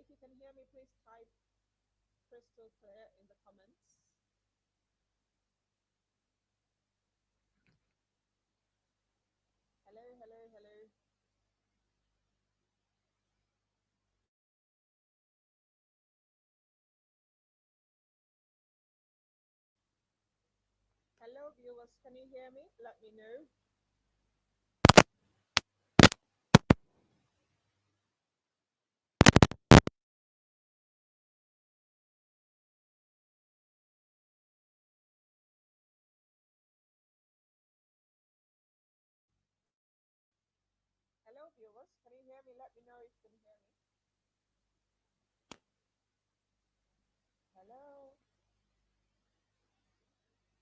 If you can hear me, please type crystal clear in the comments. Hello, hello, hello. Hello, viewers. Can you hear me? Let me know. Hello, viewers. Can you hear me? Let me know if you can hear me. Hello,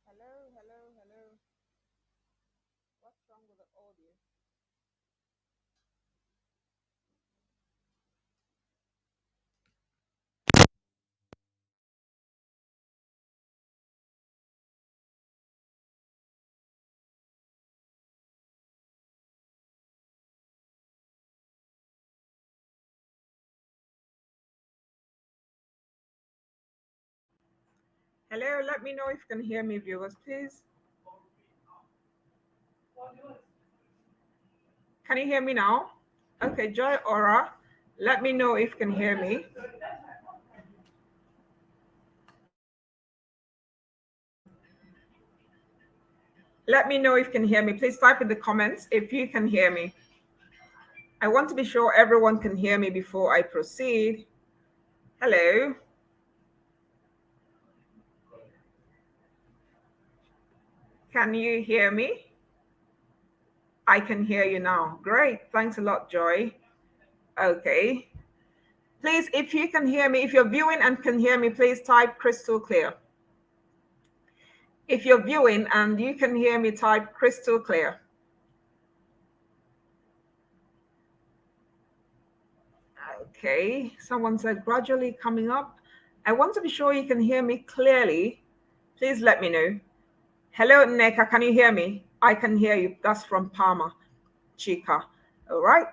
hello, hello, hello. What's wrong with the audio? Hello, let me know if you can hear me, viewers, please. Can you hear me now? Okay, Joy Aura, let me know if you can hear me. Let me know if you can hear me. Please type in the comments if you can hear me. I want to be sure everyone can hear me before I proceed. Hello. Can you hear me? I can hear you now. Great. Thanks a lot, Joy. Okay. Please, if you can hear me, if you're viewing and can hear me, please type crystal clear. If you're viewing and you can hear me, type crystal clear. Okay. Someone said gradually coming up. I want to be sure you can hear me clearly. Please let me know. Hello, Neka. Can you hear me? I can hear you. That's from Palma, Chica. All right.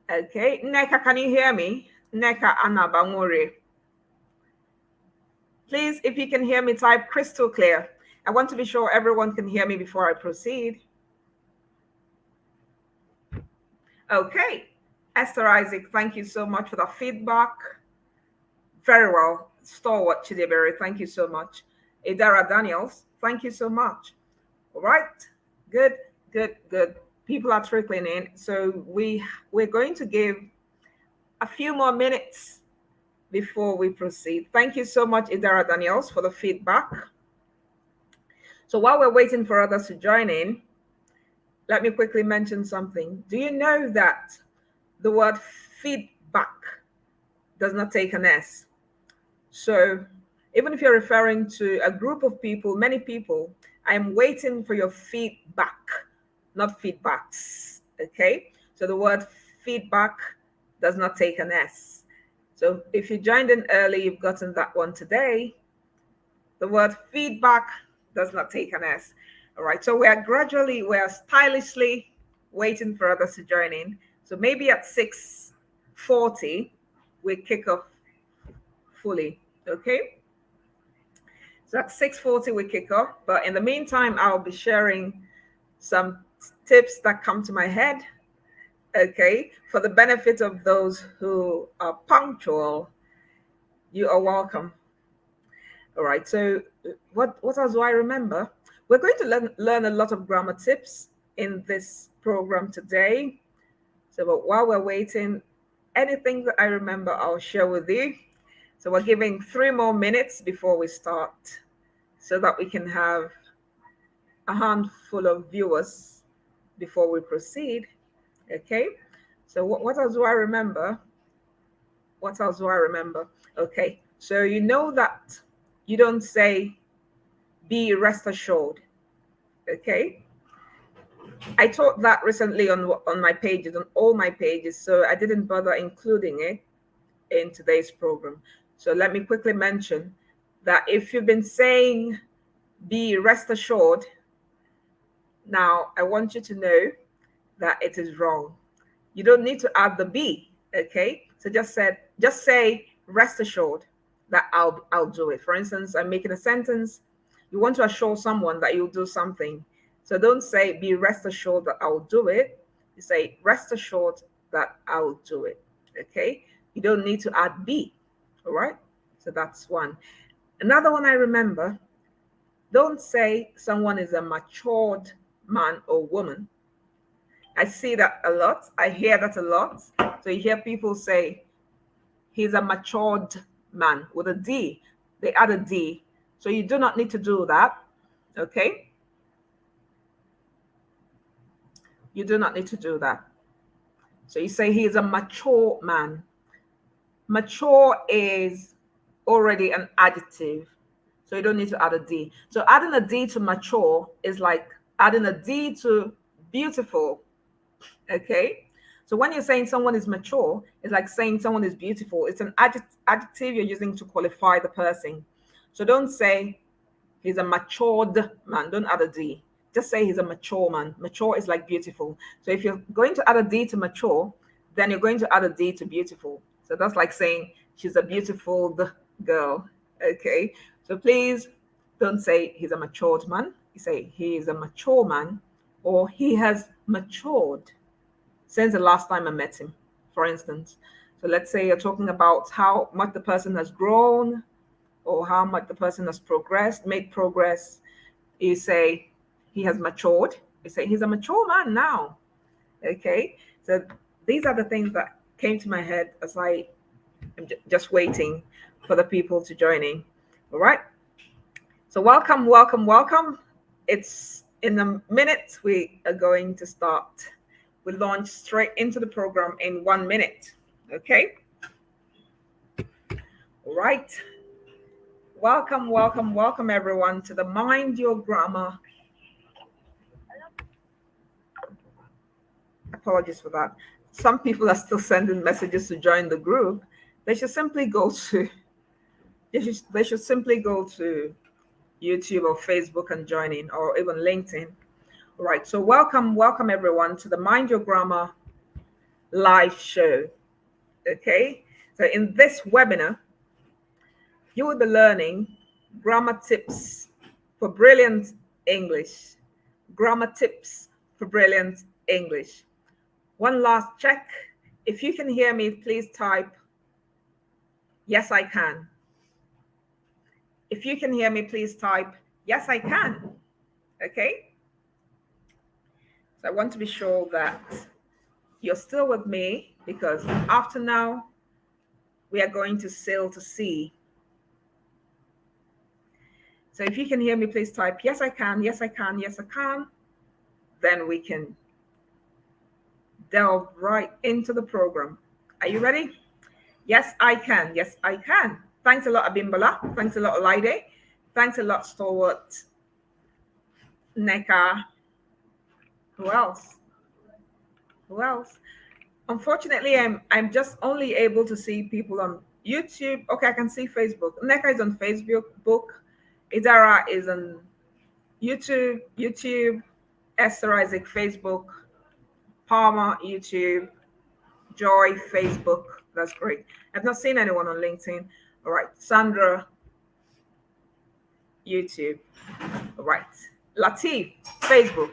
Okay. Neka, can you hear me? Neka Anabamure. Please, if you can hear me, type crystal clear. I want to be sure everyone can hear me before I proceed. Okay. Esther Isaac, thank you so much for the feedback. Very well. Stalwart Chideberry, thank you so much. Idara Daniels, thank you so much. All right. Good, good, good. People are trickling in. So we're going to give a few more minutes before we proceed. Thank you so much, Idara Daniels, for the feedback. So while we're waiting for others to join in, let me quickly mention something. Do you know that the word feedback does not take an S? So even if you're referring to a group of people, many people, I'm waiting for your feedback, not feedbacks. Okay? So the word feedback does not take an S. So if you joined in early, you've gotten that one today. The word feedback does not take an S. All right. So we're stylishly waiting for others to join in. So maybe at 6:40, we kick off fully. Okay. So at 6:40, we kick off. But in the meantime, I'll be sharing some tips that come to my head. Okay. For the benefit of those who are punctual, you are welcome. All right. So what else do I remember? We're going to learn a lot of grammar tips in this program today. So but while we're waiting, anything that I remember, I'll share with you. So we're giving 3 more minutes before we start so that we can have a handful of viewers before we proceed. Okay. So what else do I remember? What else do I remember? Okay. So you know that you don't say be rest assured. Okay. I taught that recently on my pages, on all my pages, so I didn't bother including it in today's program. So let me quickly mention that if you've been saying be rest assured, now I want you to know that it is wrong. You don't need to add the be, Okay, so just say rest assured that I'll do it. For instance, I'm making a sentence. You want to assure someone that you'll do something. So don't say be rest assured that I'll do it. You say rest assured that I'll do it. Okay, you don't need to add be. All right, so that's one. Another one I remember, don't say someone is a matured man or woman. I see that a lot. I hear that a lot. So you hear people say he's a matured man with a D. They add a D. So you do not need to do that. Okay? You do not need to do that. So you say he is a mature man. Mature is already an adjective. So you don't need to add a D. So adding a D to mature is like adding a D to beautiful. Okay. So when you're saying someone is mature, it's like saying someone is beautiful. It's an adjective you're using to qualify the person. So don't say he's a matured man. Don't add a D. Just say he's a mature man. Mature is like beautiful. So if you're going to add a D to mature, then you're going to add a D to beautiful. So that's like saying she's a beautiful girl. Okay. So please don't say he's a matured man. You say he is a mature man or he has matured since the last time I met him, for instance. So let's say you're talking about how much the person has grown or how much the person has progressed, made progress. You say he has matured. You say he's a mature man now. Okay. So these are the things that came to my head as I am just waiting for the people to join in. All right. So welcome, welcome, welcome. It's in a minute we are going to start. We launch straight into the program in 1 minute. Okay. All right. Welcome, welcome, welcome everyone to the Mind Your Grammar. Apologies for that. Some people are still sending messages to join the group. They should simply go to YouTube or Facebook and join in, or even LinkedIn. All right. So welcome, welcome everyone to the Mind Your Grammar live show. Okay. So in this webinar, you will be learning grammar tips for brilliant English. Grammar tips for brilliant English. One last check. If you can hear me, please type, yes, I can. If you can hear me, please type, yes, I can. Okay? So I want to be sure that you're still with me, because after now, we are going to sail to sea. So if you can hear me, please type, yes, I can, yes, I can, yes, I can. Then we can delve right into the program. Are you ready? Yes, I can. Yes, I can. Thanks a lot, Abimbola. Thanks a lot, Olaide. Thanks a lot, Stalwart. Neka. Who else? Who else? Unfortunately, I'm just only able to see people on YouTube. Okay, I can see Facebook. Neka is on Facebook. Idara is on YouTube. Esther Isaac, Facebook. Palmer, YouTube. Joy, Facebook. That's great. I've not seen anyone on LinkedIn. All right. Sandra, YouTube. All right. Latif, Facebook.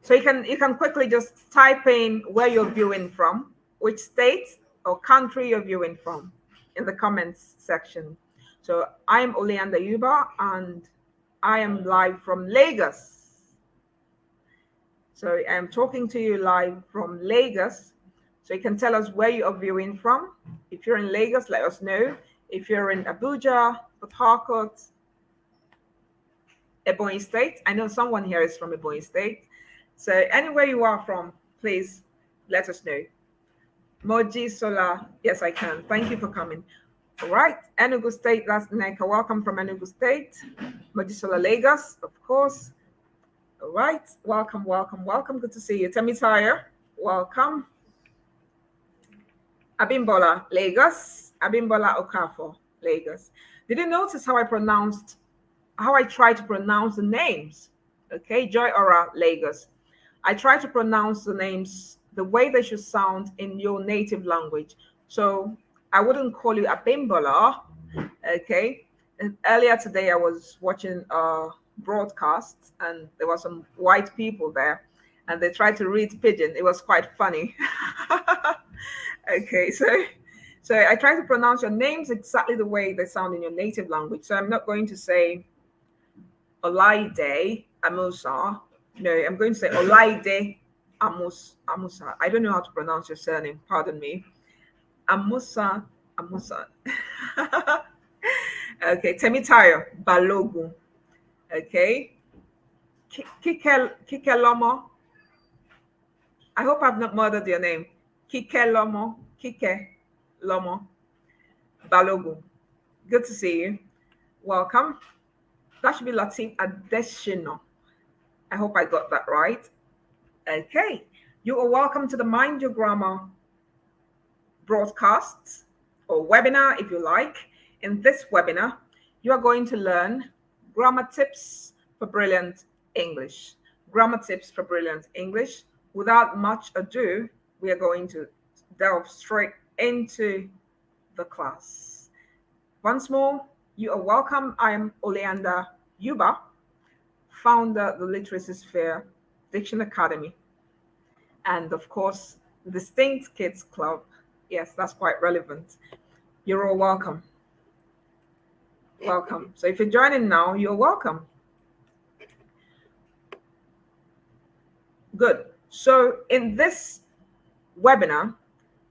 So you can quickly just type in where you're viewing from, which state or country you're viewing from in the comments section. So I'm Oleanda Yuba and I am live from Lagos. So I'm talking to you live from Lagos. So you can tell us where you are viewing from. If you're in Lagos, let us know. If you're in Abuja, Port Harcourt, Ebonyi State, I know someone here is from Ebonyi State. So anywhere you are from, please let us know. Moji Sola, yes, I can. Thank you for coming. All right, Enugu State, that's Neka. Welcome from Enugu State. Moji Sola, Lagos, of course. All right, welcome, welcome, welcome. Good to see you. Temitaya, welcome. Abimbola, Lagos. Abimbola Okafor, Lagos. Did you notice how I try to pronounce the names? Okay, Joy Ora, Lagos. I try to pronounce the names the way they should sound in your native language. So I wouldn't call you a bimbola, okay? And earlier today, I was watching a broadcast, and there were some white people there, and they tried to read pidgin. It was quite funny. Okay, so I try to pronounce your names exactly the way they sound in your native language. So I'm not going to say Olaide Amusa. No, I'm going to say Olaide Amusa. I don't know how to pronounce your surname. Pardon me. Amusa Amusa. Okay, Temitayo Balogun. Okay, Kikelomo. I hope I've not murdered your name. Kikelomo. Kike Lomo Balogun. Good to see you. Welcome. That should be Latif Adesina. I hope I got that right. Okay. You are welcome to the Mind Your Grammar broadcast or webinar, if you like. In this webinar, you are going to learn grammar tips for brilliant English. Grammar tips for brilliant English. Without much ado, we are going to delve straight into the class. Once more, you are welcome. I am Oleander Yuba, founder of the Literacy Sphere Diction Academy, and of course, the Distinct Kids Club. Yes, that's quite relevant. You're all welcome. Welcome. So if you're joining now, you're welcome. Good. So in this webinar,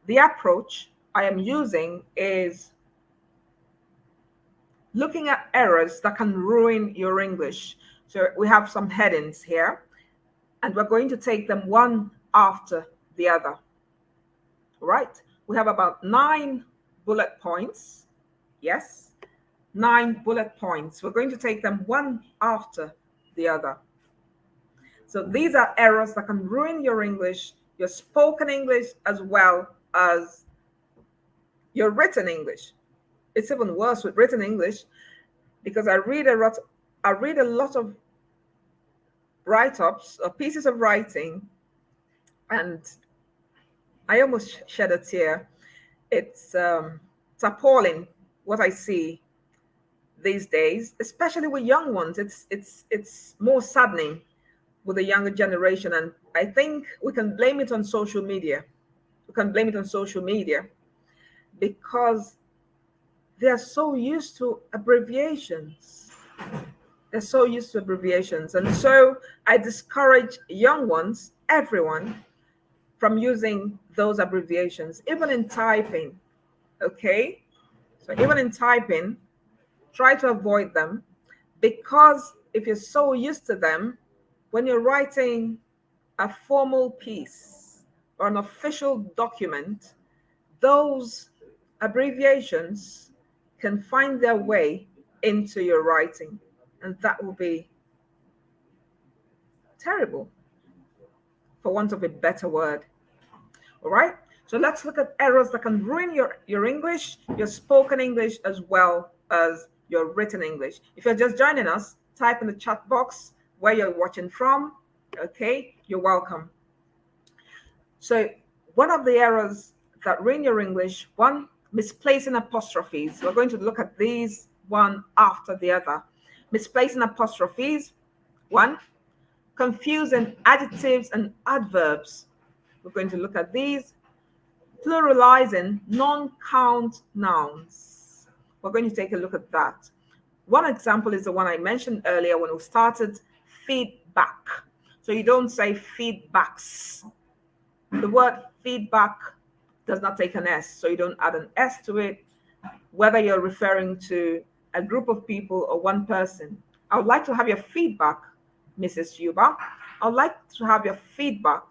the approach I am using is looking at errors that can ruin your English. So we have some headings here, and we're going to take them one after the other. All right. We have about 9 bullet points. Yes, 9 bullet points. We're going to take them one after the other. So these are errors that can ruin your English, your spoken English, as well as your written English. It's even worse with written English, because I read a lot of write-ups or pieces of writing, and I almost shed a tear. It's appalling what I see these days, especially with young ones. It's more saddening with the younger generation, and I think we can blame it on social media. We can blame it on social media because they're so used to abbreviations. They're so used to abbreviations. And so I discourage young ones, everyone, from using those abbreviations, even in typing. Okay? So even in typing, try to avoid them, because if you're so used to them, when you're writing a formal piece or an official document, those abbreviations can find their way into your writing, and that will be terrible, for want of a better word. All right, so let's look at errors that can ruin your English, your spoken English, as well as your written English. If you're just joining us, type in the chat box where you're watching from. Okay, you're welcome. So one of the errors that ruin your English, one, misplacing apostrophes. We're going to look at these one after the other. Misplacing apostrophes, one. Confusing adjectives and adverbs. We're going to look at these. Pluralizing non-count nouns. We're going to take a look at that. One example is the one I mentioned earlier when we started, feedback. So you don't say feedbacks. The word feedback does not take an S, so you don't add an S to it, whether you're referring to a group of people or one person. I would like to have your feedback, Mrs. Yuba. I would like to have your feedback.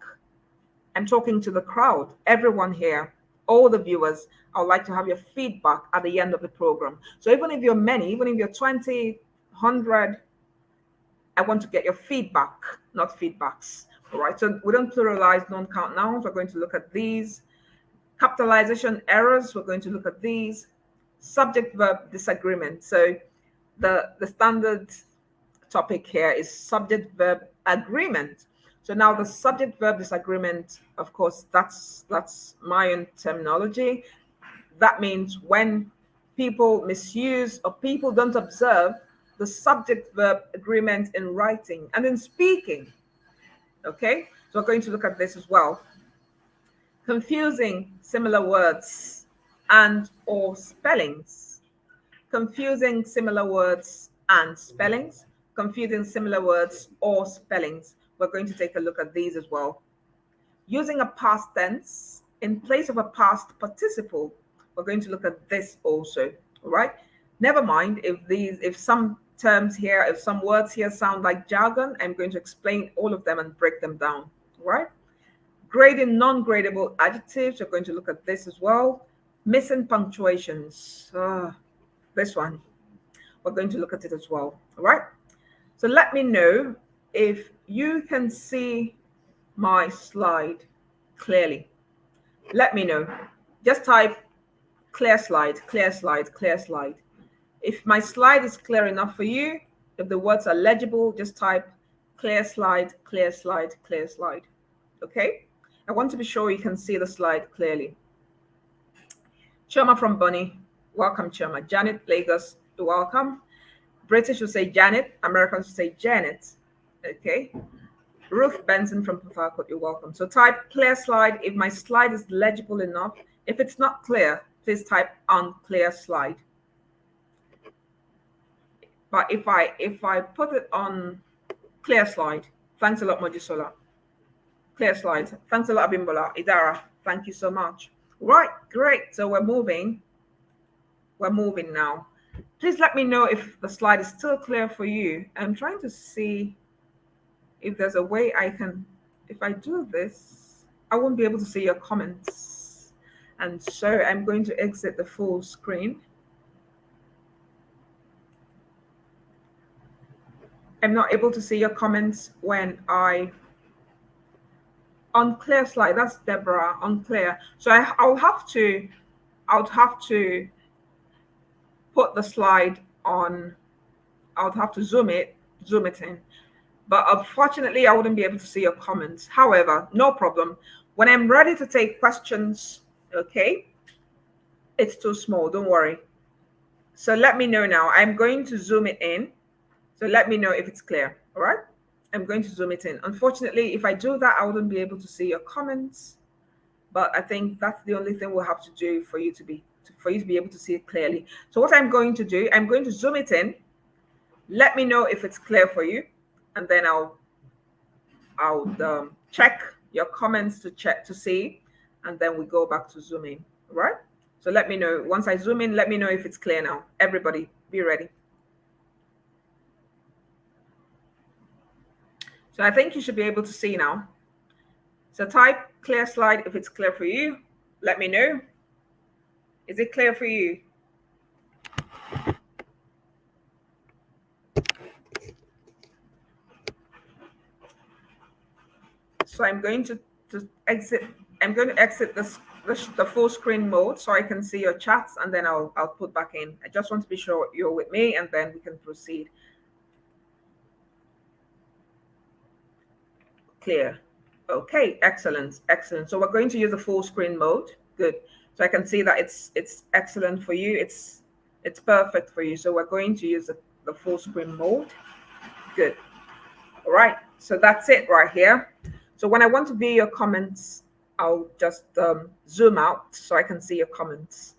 I'm talking to the crowd, everyone here, all the viewers. I would like to have your feedback at the end of the program. So even if you're many, even if you're 20, 100, I want to get your feedback, not feedbacks. All right, so we don't pluralize non-count nouns. We're going to look at these. Capitalization errors, we're going to look at these. Subject-verb disagreement. So the standard topic here is subject-verb agreement. So now the subject verb disagreement, of course, that's my own terminology. That means when people misuse or people don't observe the subject verb agreement in writing and in speaking. Okay, so we're going to look at this as well. Confusing similar words and or spellings. Confusing similar words and spellings. Confusing similar words or spellings. We're going to take a look at these as well. Using a past tense in place of a past participle. We're going to look at this also. All right. Never mind if some terms here, if some words here sound like jargon, I'm going to explain all of them and break them down. All right. Grading non-gradable adjectives. We're going to look at this as well. Missing punctuations. This one. We're going to look at it as well. All right. So let me know if you can see my slide clearly. Let me know. Just type clear slide, clear slide, clear slide. If my slide is clear enough for you, if the words are legible, just type clear slide, clear slide, clear slide. Okay? I want to be sure you can see the slide clearly. Choma from Bunny. Welcome, Choma. Janet, Lagos, you're welcome. British will say Janet. Americans will say Janet. Okay? Ruth Benson from Port Harcourt, you're welcome. So type clear slide if my slide is legible enough. If it's not clear, please type unclear slide. But if I put it on clear slide, thanks a lot, Mojisola. Clear slide. Thanks a lot, Abimbola. Idara, thank you so much. Right, great. So we're moving. We're moving now. Please let me know if the slide is still clear for you. I'm trying to see if there's a way I can, if I do this, I won't be able to see your comments. And so I'm going to exit the full screen. I'm not able to see your comments when I unclear slide. That's Deborah, unclear. So I'll have to put the slide on. I'll have to zoom it in. But unfortunately, I wouldn't be able to see your comments. However, no problem. When I'm ready to take questions, okay, it's too small. Don't worry. So let me know now. I'm going to zoom it in. So let me know if it's clear. All right. I'm going to zoom it in. Unfortunately, if I do that, I wouldn't be able to see your comments. But I think that's the only thing we'll have to do for you to be able to see it clearly. So what I'm going to do, I'm going to zoom it in. Let me know if it's clear for you, and then I'll check your comments to see, and then we go back to zooming. All right. So let me know once I zoom in. Let me know if it's clear now. Everybody, be ready. So I think you should be able to see now. So type clear slide if it's clear for you. Let me know. Is it clear for you? So I'm going to exit. I'm going to exit the full screen mode so I can see your chats, and then I'll put back in. I just want to be sure you're with me, and then we can proceed. Clear. Okay, excellent. So we're going to use the full screen mode. Good. So I can see that it's excellent for you. It's perfect for you. So we're going to use the full screen mode. Good. All right. So that's it right here. So when I want to view your comments, I'll just zoom out so I can see your comments.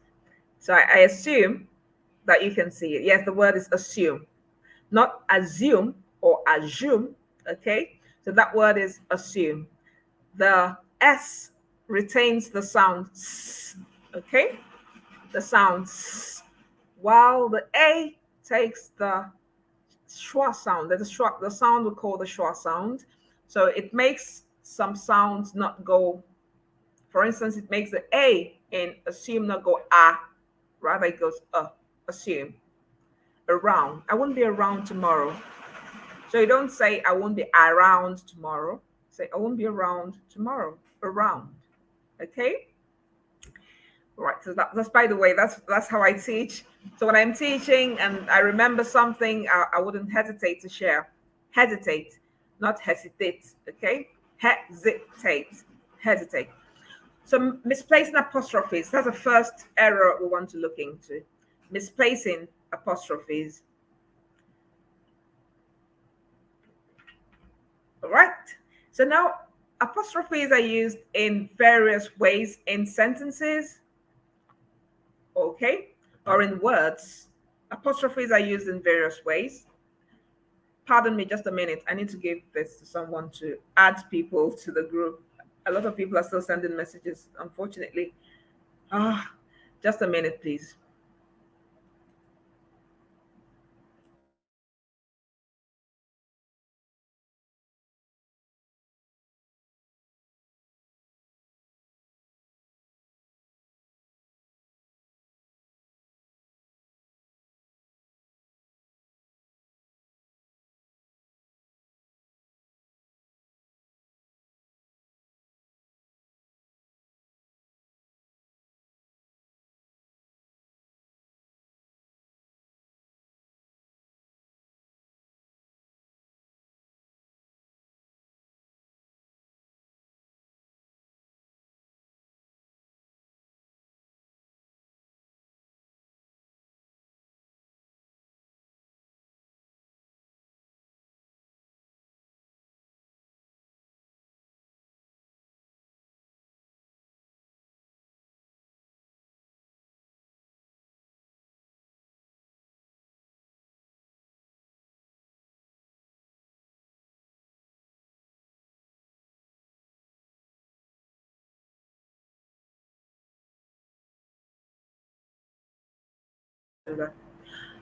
So I assume that you can see it. Yes, the word is assume, not assume or assume. Okay. So that word is assume. The S retains the sound S, okay? The sound S, while the A takes the schwa sound. The sound we call the schwa sound. So it makes some sounds not go. For instance, it makes the A in assume not go ah, rather it goes assume. Around. I won't be around tomorrow. So you don't say I won't be around tomorrow. Say I won't be around tomorrow. Around. Okay. All right. So that's by the way, that's how I teach. So when I'm teaching and I remember something, I wouldn't hesitate to share. Hesitate, not hesitate. Okay. Hesitate. Hesitate. So misplacing apostrophes, that's the first error we want to look into. Misplacing apostrophes. All right. So now apostrophes are used in various ways in sentences, okay, or in words. Apostrophes are used in various ways. Pardon me just a minute. I need to give this to someone to add people to the group. A lot of people are still sending messages, unfortunately. Ah, just a minute, please.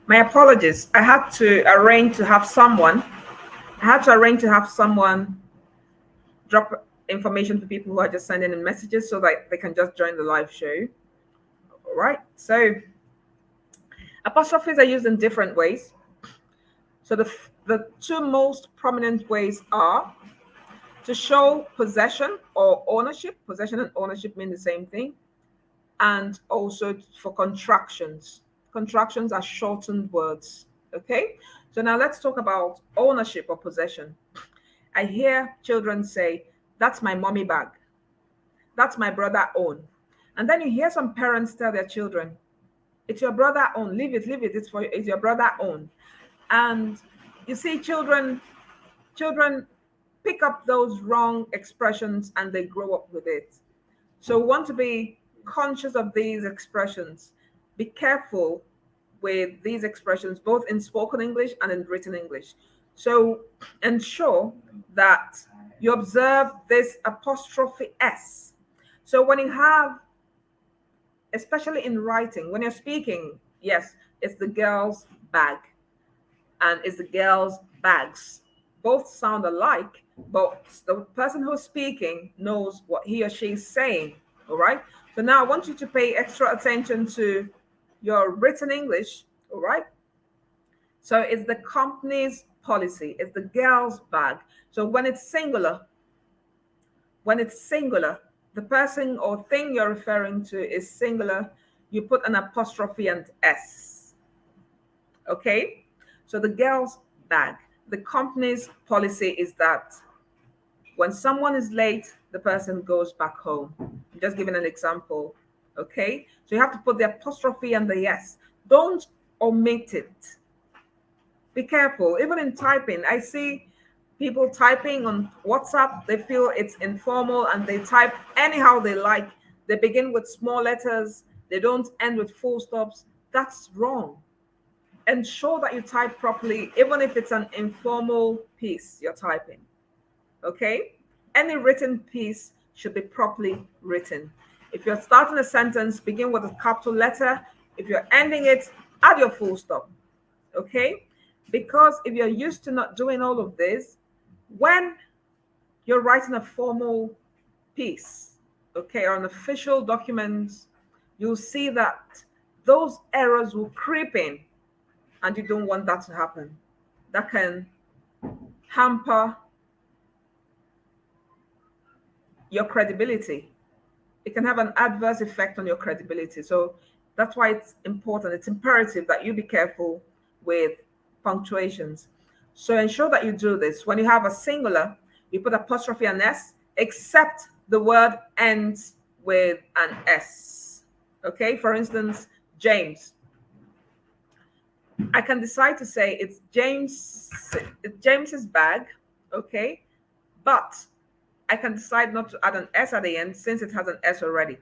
My apologies. I had to arrange to have someone drop information to people who are just sending in messages so that they can just join the live show. All right. So apostrophes are used in different ways. So the two most prominent ways are to show possession or ownership. Possession and ownership mean the same thing. And also for contractions. Contractions are shortened words. Okay. So now let's talk about ownership or possession. I hear children say, "That's my mommy bag. That's my brother own." And then you hear some parents tell their children, "It's your brother own. Leave it. It's your brother own." And you see children pick up those wrong expressions and they grow up with it. So we want to be conscious of these expressions. Be careful with these expressions, both in spoken English and in written English. So ensure that you observe this apostrophe S. So when you have, especially in writing, when you're speaking, yes, it's the girl's bag and it's the girl's bags. Both sound alike, but the person who's speaking knows what he or she is saying. All right. So now I want you to pay extra attention to your written English. All right. So it's the company's policy, it's the girl's bag. So when it's singular, the person or thing you're referring to is singular, you put an apostrophe and S. Okay? So the girl's bag. The company's policy is that when someone is late, the person goes back home. I'm just giving an example. Okay? So you have to put the apostrophe and the S. Don't omit it. Be careful. Even in typing, I see people typing on WhatsApp, they feel it's informal and they type anyhow they like. They begin with small letters, they don't end with full stops. That's wrong. Ensure that you type properly, even if it's an informal piece you're typing. Okay? Any written piece should be properly written. If you're starting a sentence, begin with a capital letter. If you're ending it, add your full stop. Okay? Because if you're used to not doing all of this, when you're writing a formal piece, okay, or an official document, you'll see that those errors will creep in, and you don't want that to happen. That can hamper your credibility. It can have an adverse effect on your credibility. So that's why it's important. It's imperative that you be careful with punctuations. So ensure that you do this. When you have a singular, you put apostrophe and S, except the word ends with an S. Okay, for instance, James. I can decide to say it's James's bag, okay, but I can decide not to add an S at the end since it has an S already.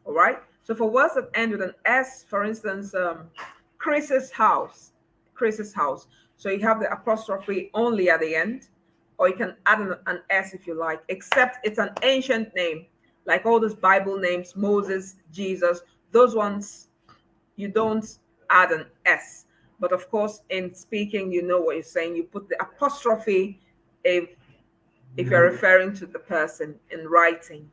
All right. So for words that end with an S, for instance, Chris's house, Chris's house. So you have the apostrophe only at the end, or you can add an S if you like, except it's an ancient name, like all those Bible names, Moses, Jesus, those ones, you don't add an S. But of course, in speaking, you know what you're saying. You put the apostrophe if you're referring to the person in writing.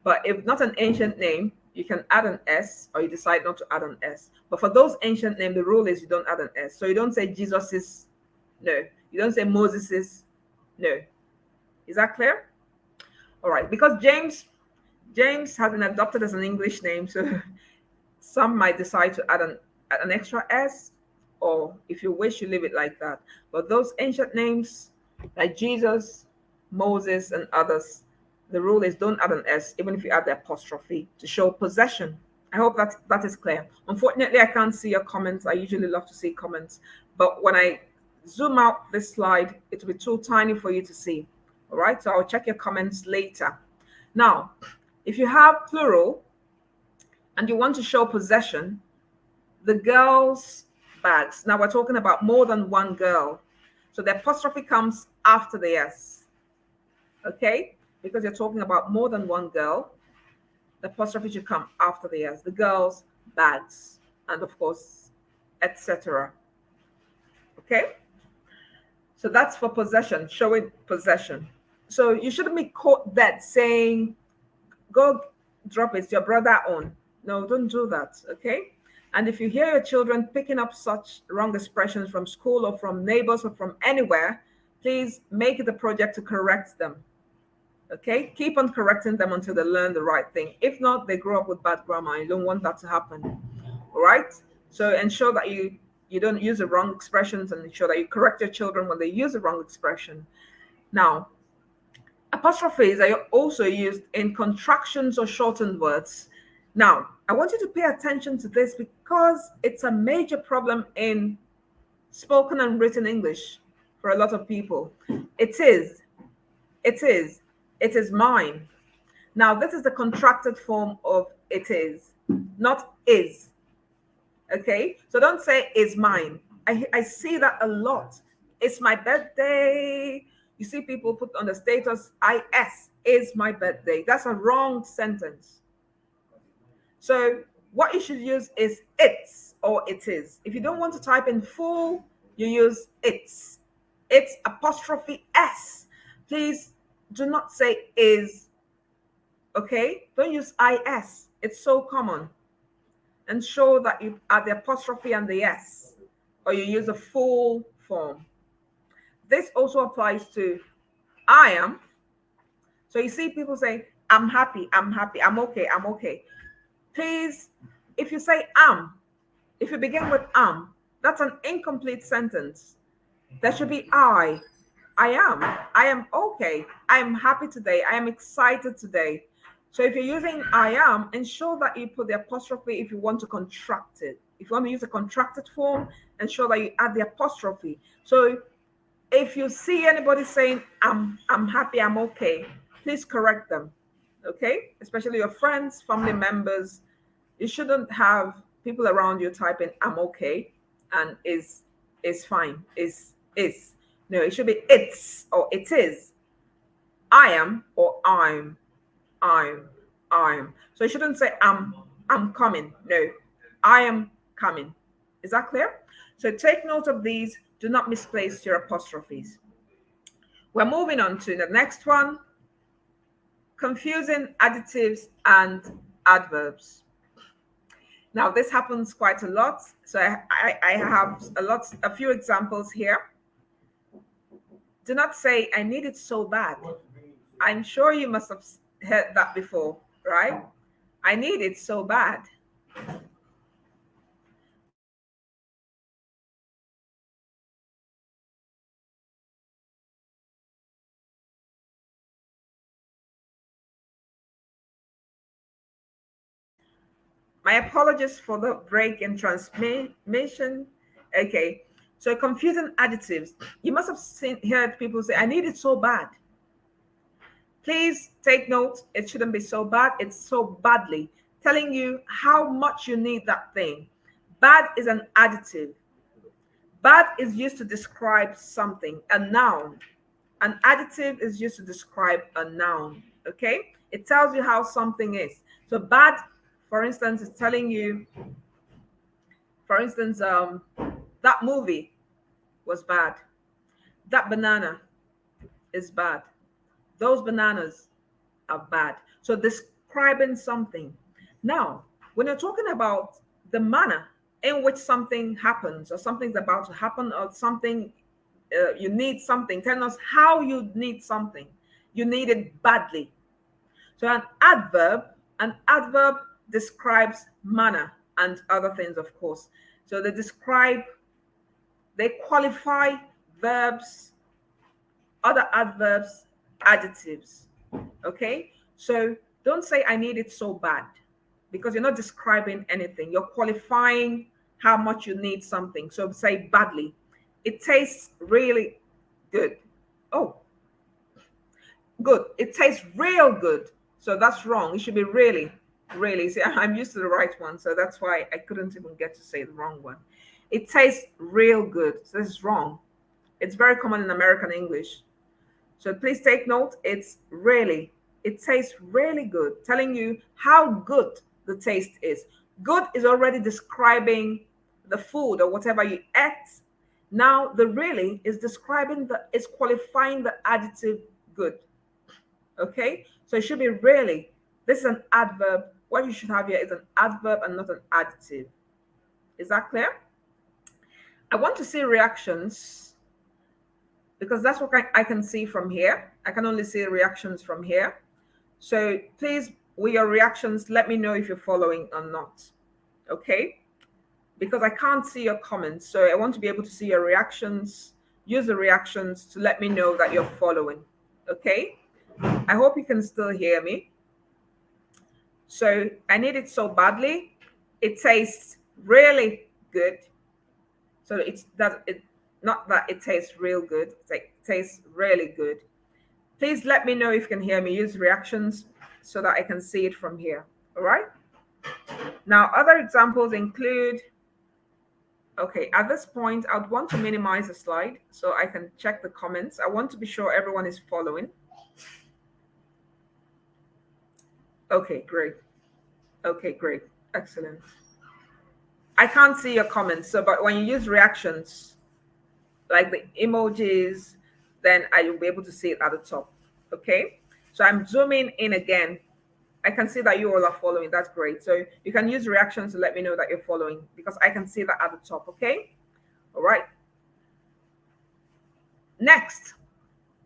But if not an ancient name, you can add an S or you decide not to add an S. But for those ancient names, the rule is you don't add an S. So you don't say Jesus's, no. You don't say Moses's, no. Is that clear? All right. Because James has been adopted as an English name, so some might decide to add an extra S, or if you wish, you leave it like that. But those ancient names like Jesus, Moses, and others, the rule is don't add an S, even if you add the apostrophe to show possession. I hope that is clear. Unfortunately, I can't see your comments. I usually love to see comments, but when I zoom out this slide, it will be too tiny for you to see. All right, so I'll check your comments later. Now, if you have plural and you want to show possession, the girls' bags. Now we're talking about more than one girl. So the apostrophe comes after the S. Okay? Because you're talking about more than one girl, the apostrophe should come after the S. The girls' bags. And of course, etc. Okay? So that's for possession, showing possession. So you shouldn't be caught dead saying, go drop it, your brother on. No, don't do that. Okay? And if you hear your children picking up such wrong expressions from school or from neighbors or from anywhere, please make it a project to correct them. Okay? Keep on correcting them until they learn the right thing. If not, they grow up with bad grammar and you don't want that to happen. All right? So ensure that you don't use the wrong expressions and ensure that you correct your children when they use the wrong expression. Now, apostrophes are also used in contractions or shortened words. Now, I want you to pay attention to this because it's a major problem in spoken and written English for a lot of people. It is mine. Now, this is the contracted form of it is, not is. Okay, so don't say is mine. I see that a lot. It's my birthday. You see people put on the status, is my birthday. That's a wrong sentence. So what you should use is it's or it is. If you don't want to type in full, you use it's. It's apostrophe S. Please do not say is. Okay? Don't use is. It's so common. And show that you add the apostrophe and the S, or you use a full form. This also applies to I am. So you see people say, I'm happy, I'm okay, I'm okay. Please, if you say am, if you begin with am, that's an incomplete sentence. There should be I am okay, I am happy today, I am excited today. So if you're using I am, ensure that you put the apostrophe if you want to contract it. If you want to use a contracted form, ensure that you add the apostrophe. So if you see anybody saying I'm happy, I'm okay, please correct them. Okay? Especially your friends, family members. You shouldn't have people around you typing I'm okay and is fine. Is. No, it should be it's or it is. I am or I'm. So you shouldn't say I'm coming. No, I am coming. Is that clear? So take note of these. Do not misplace your apostrophes. We're moving on to the next one. Confusing adjectives and adverbs. Now this happens quite a lot. So I have a few examples here. Do not say I need it so bad. I'm sure you must have heard that before, right? I need it so bad. My apologies for the break in transmission. Okay. So confusing adjectives. You must have heard people say, I need it so bad. Please take note. It shouldn't be so bad. It's so badly. Telling you how much you need that thing. Bad is an adjective. Bad is used to describe something, a noun. An adjective is used to describe a noun. Okay? It tells you how something is. So bad, for instance, is telling you, for instance, that movie was bad. That banana is bad. Those bananas are bad. So describing something. Now, when you're talking about the manner in which something happens, or something's about to happen, or something you need something, tell us how you need something. You need it badly. So an adverb describes manner and other things, of course. So they qualify verbs, other adverbs, adjectives. Okay? So don't say I need it so bad, because you're not describing anything. You're qualifying how much you need something. So say badly. It tastes really good. Oh, good. It tastes real good. So that's wrong. It should be really, really. See, I'm used to the right one. So that's why I couldn't even get to say the wrong one. It tastes real good. So this is wrong. It's very common in American English. So please take note. It's really. It tastes really good. Telling you how good the taste is. Good is already describing the food or whatever you ate. Now the really is is qualifying the adjective good. Okay, so it should be really. This is an adverb. What you should have here is an adverb and not an adjective. Is that clear? I want to see reactions, because that's what I can see from here. I can only see reactions from here. So please, with your reactions, let me know if you're following or not. Okay? Because I can't see your comments. So I want to be able to see your reactions. Use the reactions to let me know that you're following. Okay? I hope you can still hear me. So I need it so badly. It tastes really good. So not that it tastes real good. It tastes really good. Please let me know if you can hear me. Use reactions so that I can see it from here. All right. Now, other examples include, okay, at this point, I'd want to minimize the slide so I can check the comments. I want to be sure everyone is following. Okay, great. Okay, great. Excellent. I can't see your comments. So, but when you use reactions, like the emojis, then I will be able to see it at the top. Okay. So I'm zooming in again. I can see that you all are following. That's great. So you can use reactions to let me know that you're following, because I can see that at the top. Okay. All right. Next,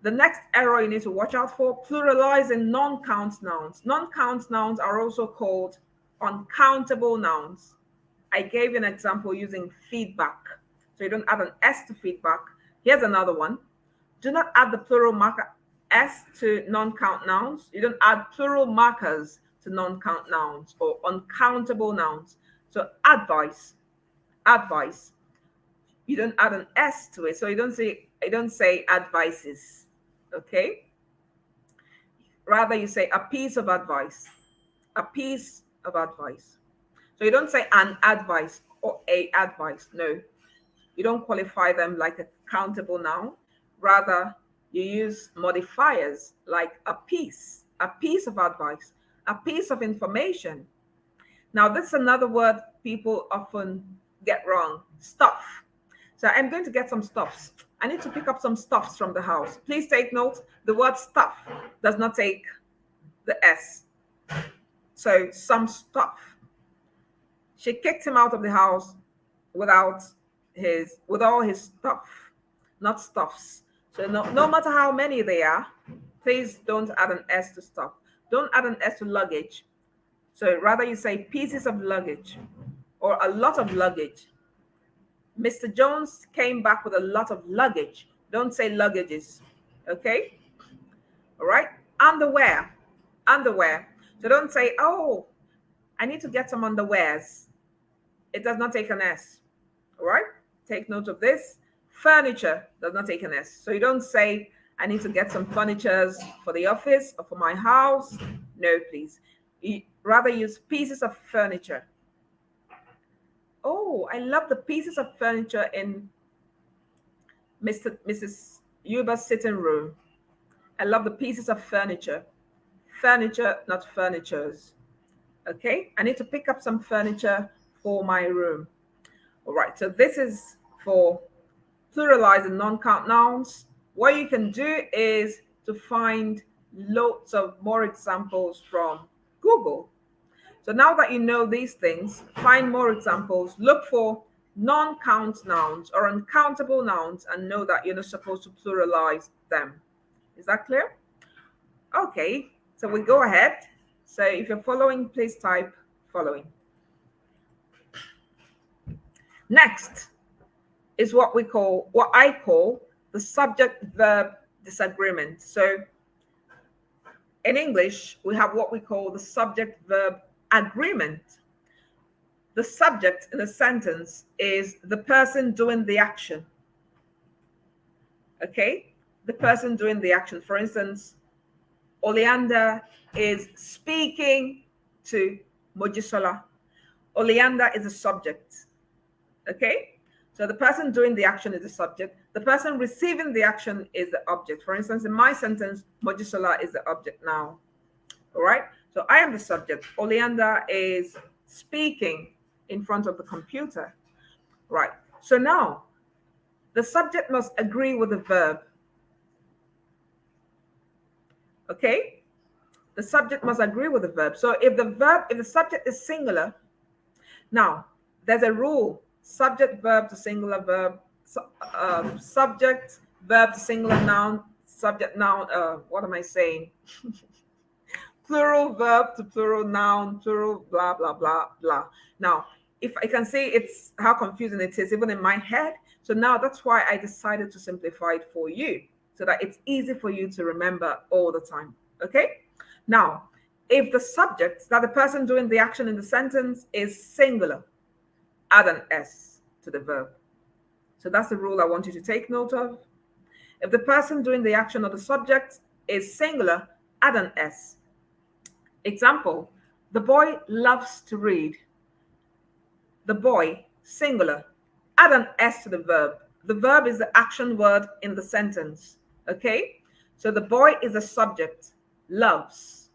the next error you need to watch out for: pluralizing non-count nouns. Non-count nouns are also called uncountable nouns. I gave you an example using feedback. So you don't add an S to feedback. Here's another one. Do not add the plural marker S to non-count nouns. You don't add plural markers to non-count nouns or uncountable nouns. So advice. You don't add an S to it. So I don't say advices. Okay? Rather, you say a piece of advice. A piece of advice. So you don't say an advice or a advice. No, you don't qualify them like a countable noun. Rather, you use modifiers like a piece of advice, a piece of information. Now, this is another word people often get wrong: stuff. So I'm going to get some stuffs. I need to pick up some stuffs from the house. Please take note, the word stuff does not take the S. So some stuff. She kicked him out of the house with all his stuff, not stuffs. So no matter how many they are, please don't add an S to stuff. Don't add an S to luggage. So rather you say pieces of luggage or a lot of luggage. Mr. Jones came back with a lot of luggage. Don't say luggages. Okay? All right? Underwear. So don't say, oh, I need to get some underwears. It does not take an S. All right? Take note of this. Furniture does not take an S. So you don't say, I need to get some furnitures for the office or for my house. No, please. You rather use pieces of furniture. Oh, I love the pieces of furniture in Mrs. Yuba's sitting room. I love the pieces of furniture. Furniture, not furnitures. Okay, I need to pick up some furniture for my room. All right, so this is for pluralizing non-count nouns. What you can do is to find loads of more examples from Google. So now that you know these things, find more examples, look for non-count nouns or uncountable nouns and know that you're not supposed to pluralize them. Is that clear? Okay, so we go ahead. So if you're following, please type following. Next is what I call the subject verb disagreement. So in English, we have what we call the subject verb agreement. The subject in a sentence is the person doing the action. Okay? The person doing the action. For instance, Oleander is speaking to Mojisola. Oleander is a subject. Okay? So the person doing the action is the subject. The person receiving the action is the object. For instance, in my sentence, Mojisola is the object now. All right? So I am the subject. Oleander is speaking in front of the computer. Right. So now, the subject must agree with the verb. Okay? The subject must agree with the verb. So if the subject is singular, now there's a rule: subject, verb to singular verb, subject, verb to singular noun, subject, noun. What am I saying? Plural verb to plural noun, plural blah blah blah blah. Now, if I can see it's how confusing it is even in my head. So now that's why I decided to simplify it for you so that it's easy for you to remember all the time. Okay? Now, if the subject, that the person doing the action in the sentence, is singular, add an S to the verb. So that's the rule I want you to take note of. If the person doing the action or the subject is singular, add an S. Example, the boy loves to read. The boy, singular, add an S to the verb. The verb is the action word in the sentence. Okay? So the boy is the subject, loves.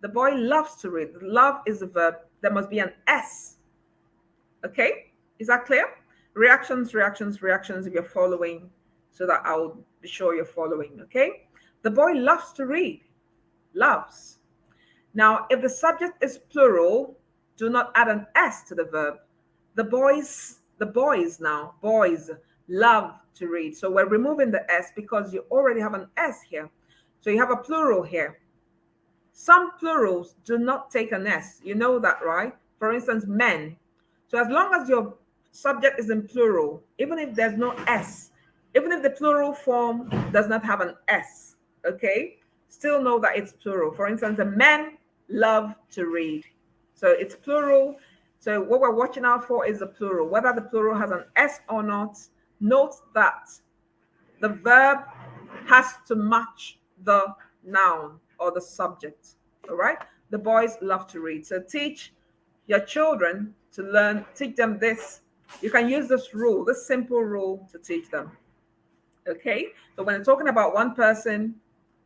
The boy loves to read. Love is the verb. There must be an S. Okay? Is that clear? Reactions, reactions, reactions if you're following, so that I'll be sure you're following. Okay? The boy loves to read. Loves. Now, if the subject is plural, do not add an S to the verb. The boys now, boys love to read. So we're removing the S because you already have an S here. So you have a plural here. Some plurals do not take an S. You know that, right? For instance, men. So as long as your subject is in plural, even if there's no S, even if the plural form does not have an S, okay, still know that it's plural. For instance, the men love to read. So it's plural. So what we're watching out for is the plural. Whether the plural has an S or not, note that the verb has to match the noun or the subject. All right? The boys love to read. So teach your children to learn, teach them this. You can use this rule, this simple rule to teach them. Okay? So when you're talking about one person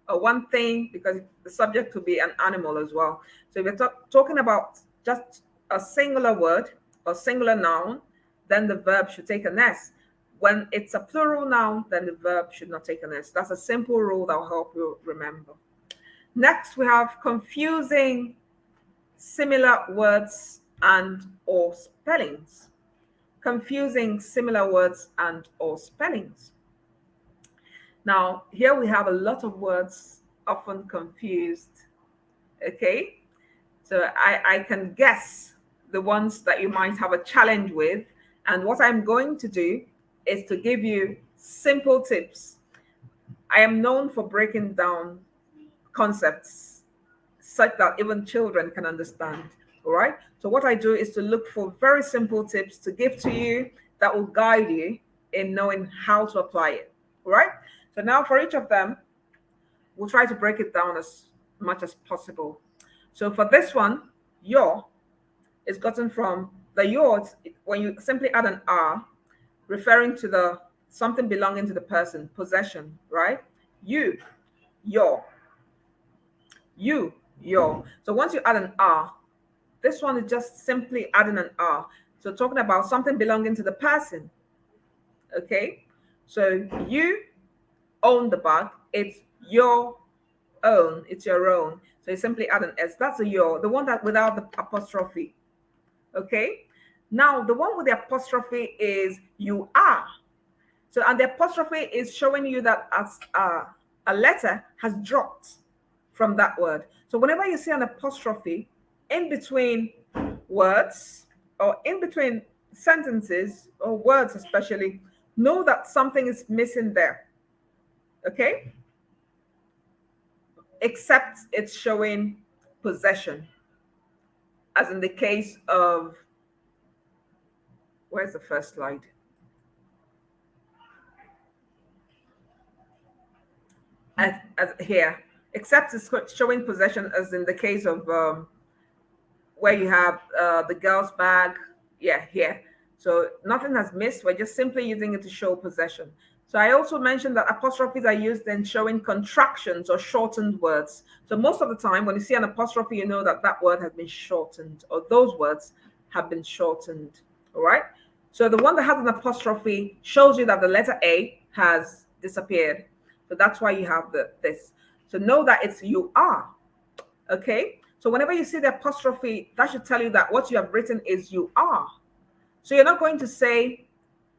or one thing, because the subject could be an animal as well. So if you're talking about just a singular word or singular noun, then the verb should take an S. When it's a plural noun, then the verb should not take an S. That's a simple rule that will help you remember. Next, we have confusing similar words and or spellings. Confusing similar words and or spellings. Now, here we have a lot of words often confused. Okay, so I can guess the ones that you might have a challenge with. And what I'm going to do is to give you simple tips. I am known for breaking down concepts such that even children can understand. All right. So what I do is to look for very simple tips to give to you that will guide you in knowing how to apply it. All right. So now for each of them, we'll try to break it down as much as possible. So for this one, your is gotten from the yours when you simply add an R, referring to the something belonging to the person, possession, right? You, your, you, your. So once you add an R, this one is just simply adding an R. So talking about something belonging to the person. Okay. So you own the bag. It's your own. It's your own. So you simply add an S. That's a your, the one that without the apostrophe. Okay. Now the one with the apostrophe is you are. So and the apostrophe is showing you that as a letter has dropped from that word. So whenever you see an apostrophe in between words or in between sentences or words especially, know that something is missing there. Okay? Except it's showing possession. As in the case of, where's the first slide? As here, except it's showing possession, as in the case of where you have the girl's bag. Yeah, here. So nothing has missed. We're just simply using it to show possession. So I also mentioned that apostrophes are used in showing contractions or shortened words. So most of the time, when you see an apostrophe, you know that that word has been shortened, or those words have been shortened. All right. So the one that has an apostrophe shows you that the letter A has disappeared. So that's why you have this. So know that it's you are. Okay. So whenever you see the apostrophe, that should tell you that what you have written is you are. So you're not going to say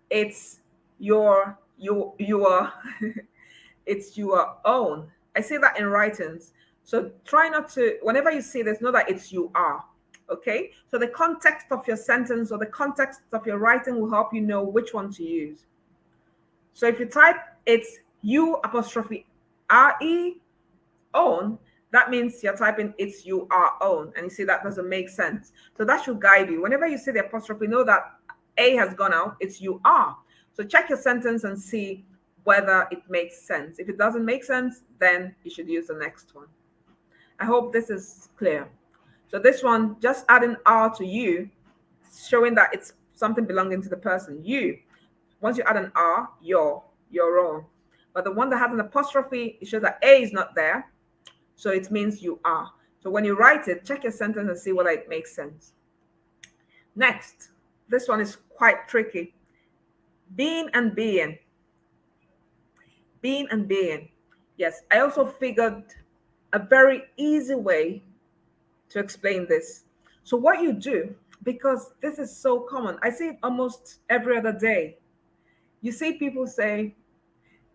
it's your it's your own. I say that in writings. So try not to, whenever you see this, know that it's you are. Okay. So the context of your sentence or the context of your writing will help you know which one to use. So if you type it's you apostrophe re own, that means you're typing it's you are own. And you see that doesn't make sense. So that should guide you. Whenever you see the apostrophe, know that A has gone out, it's you are. So check your sentence and see whether it makes sense. If it doesn't make sense, then you should use the next one. I hope this is clear. So this one, just adding R to you, showing that it's something belonging to the person. You. Once you add an R, your own. But the one that has an apostrophe, it shows that A is not there. So it means you are. So when you write it, check your sentence and see whether it makes sense. Next, this one is quite tricky. Being and being. Being and being. Yes, I also figured a very easy way to explain this. So what you do, because this is so common, I see it almost every other day. You see people say,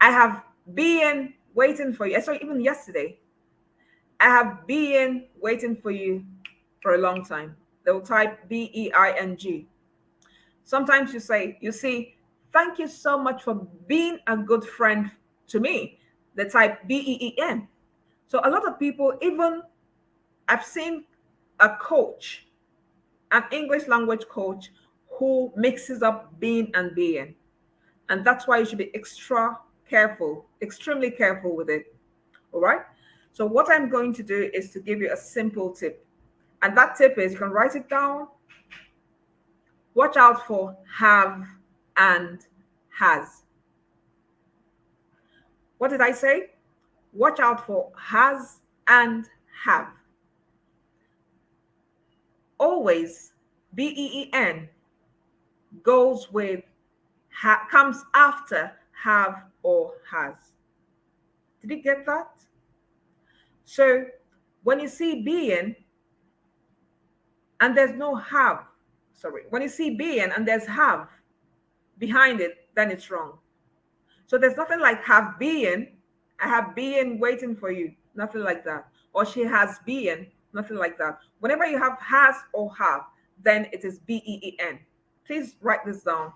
I have been waiting for you. I saw it even yesterday. I have been waiting for you for a long time. They'll type BEING. Sometimes you see, thank you so much for being a good friend to me. They type BEEN. So a lot of people, even I've seen a coach, an English language coach, who mixes up being and being. And that's why you should be extra careful, extremely careful with it. All right. So what I'm going to do is to give you a simple tip. And that tip is you can write it down. Watch out for have and has. What did I say? Watch out for has and have. Always BEEN goes with, comes after have or has. Did you get that? So when you see being and there's no have, when you see being and there's have behind it, then it's wrong. So there's nothing like have been, I have been waiting for you, nothing like that. Or she has been, nothing like that. Whenever you have has or have, then it is BEEN. Please write this down.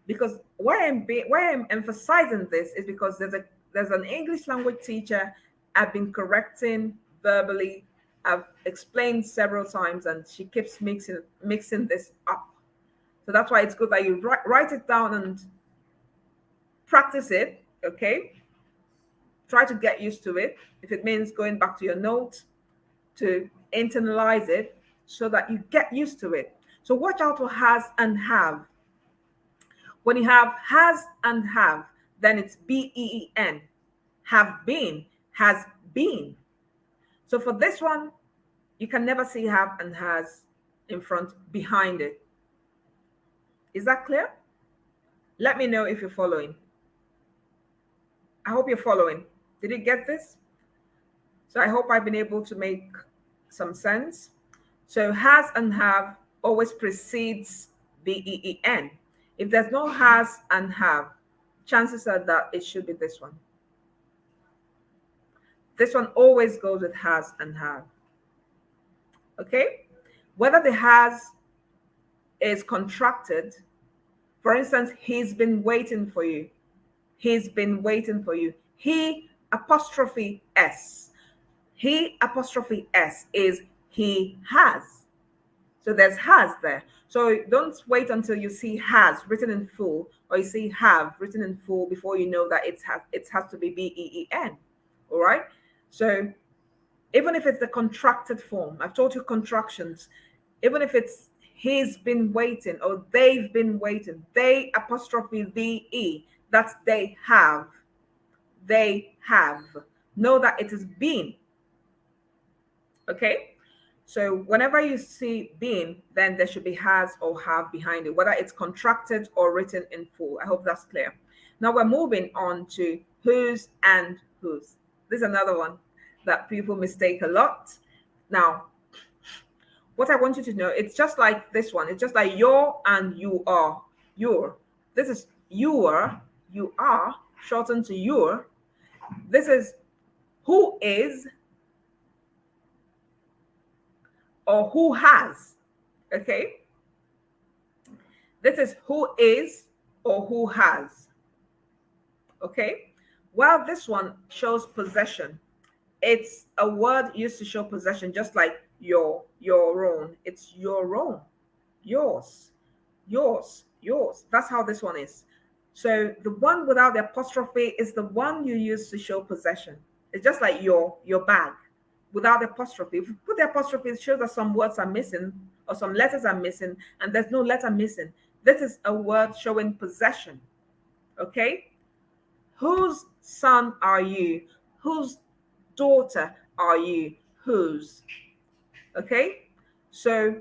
Because why I'm emphasizing this is because there's an English language teacher I've been correcting verbally. I've explained several times, and she keeps mixing this up. So that's why it's good that you write it down and practice it. Okay, try to get used to it. If it means going back to your notes to internalize it, so that you get used to it. So watch out for has and have. When you have has and have, then it's BEEN. Have been, has been. So for this one, you can never see have and has in front, behind it. Is that clear? Let me know if you're following. I hope you're following. Did you get this? So I hope I've been able to make some sense. So has and have always precedes BEEN. If there's no has and have, chances are that it should be this one. This one always goes with has and have. Okay? Whether the has is contracted, for instance, he's been waiting for you. He's been waiting for you. He apostrophe S. He apostrophe S is he has. So there's has there. So don't wait until you see has written in full or you see have written in full before you know that it has to be BEEN. All right. So even if it's the contracted form, I've taught you contractions, even if it's he's been waiting or they've been waiting, they apostrophe VE, that's they have. They have. Know that it is been. Okay? So whenever you see been, then there should be has or have behind it, whether it's contracted or written in full. I hope that's clear. Now we're moving on to whose and whose. This is another one that people mistake a lot. Now, what I want you to know, it's just like this one. It's just like your and you are. Your. This is your, you are, shortened to your. This is who is or who has. Okay? This is who is or who has. Okay? While this one shows possession, it's a word used to show possession, just like your own. It's your own, yours, yours, yours. That's how this one is. So the one without the apostrophe is the one you use to show possession. It's just like your bag without the apostrophe. If you put the apostrophe, it shows that some words are missing or some letters are missing, and there's no letter missing. This is a word showing possession. Okay? Whose son are you? Whose daughter are you? Whose? Okay? So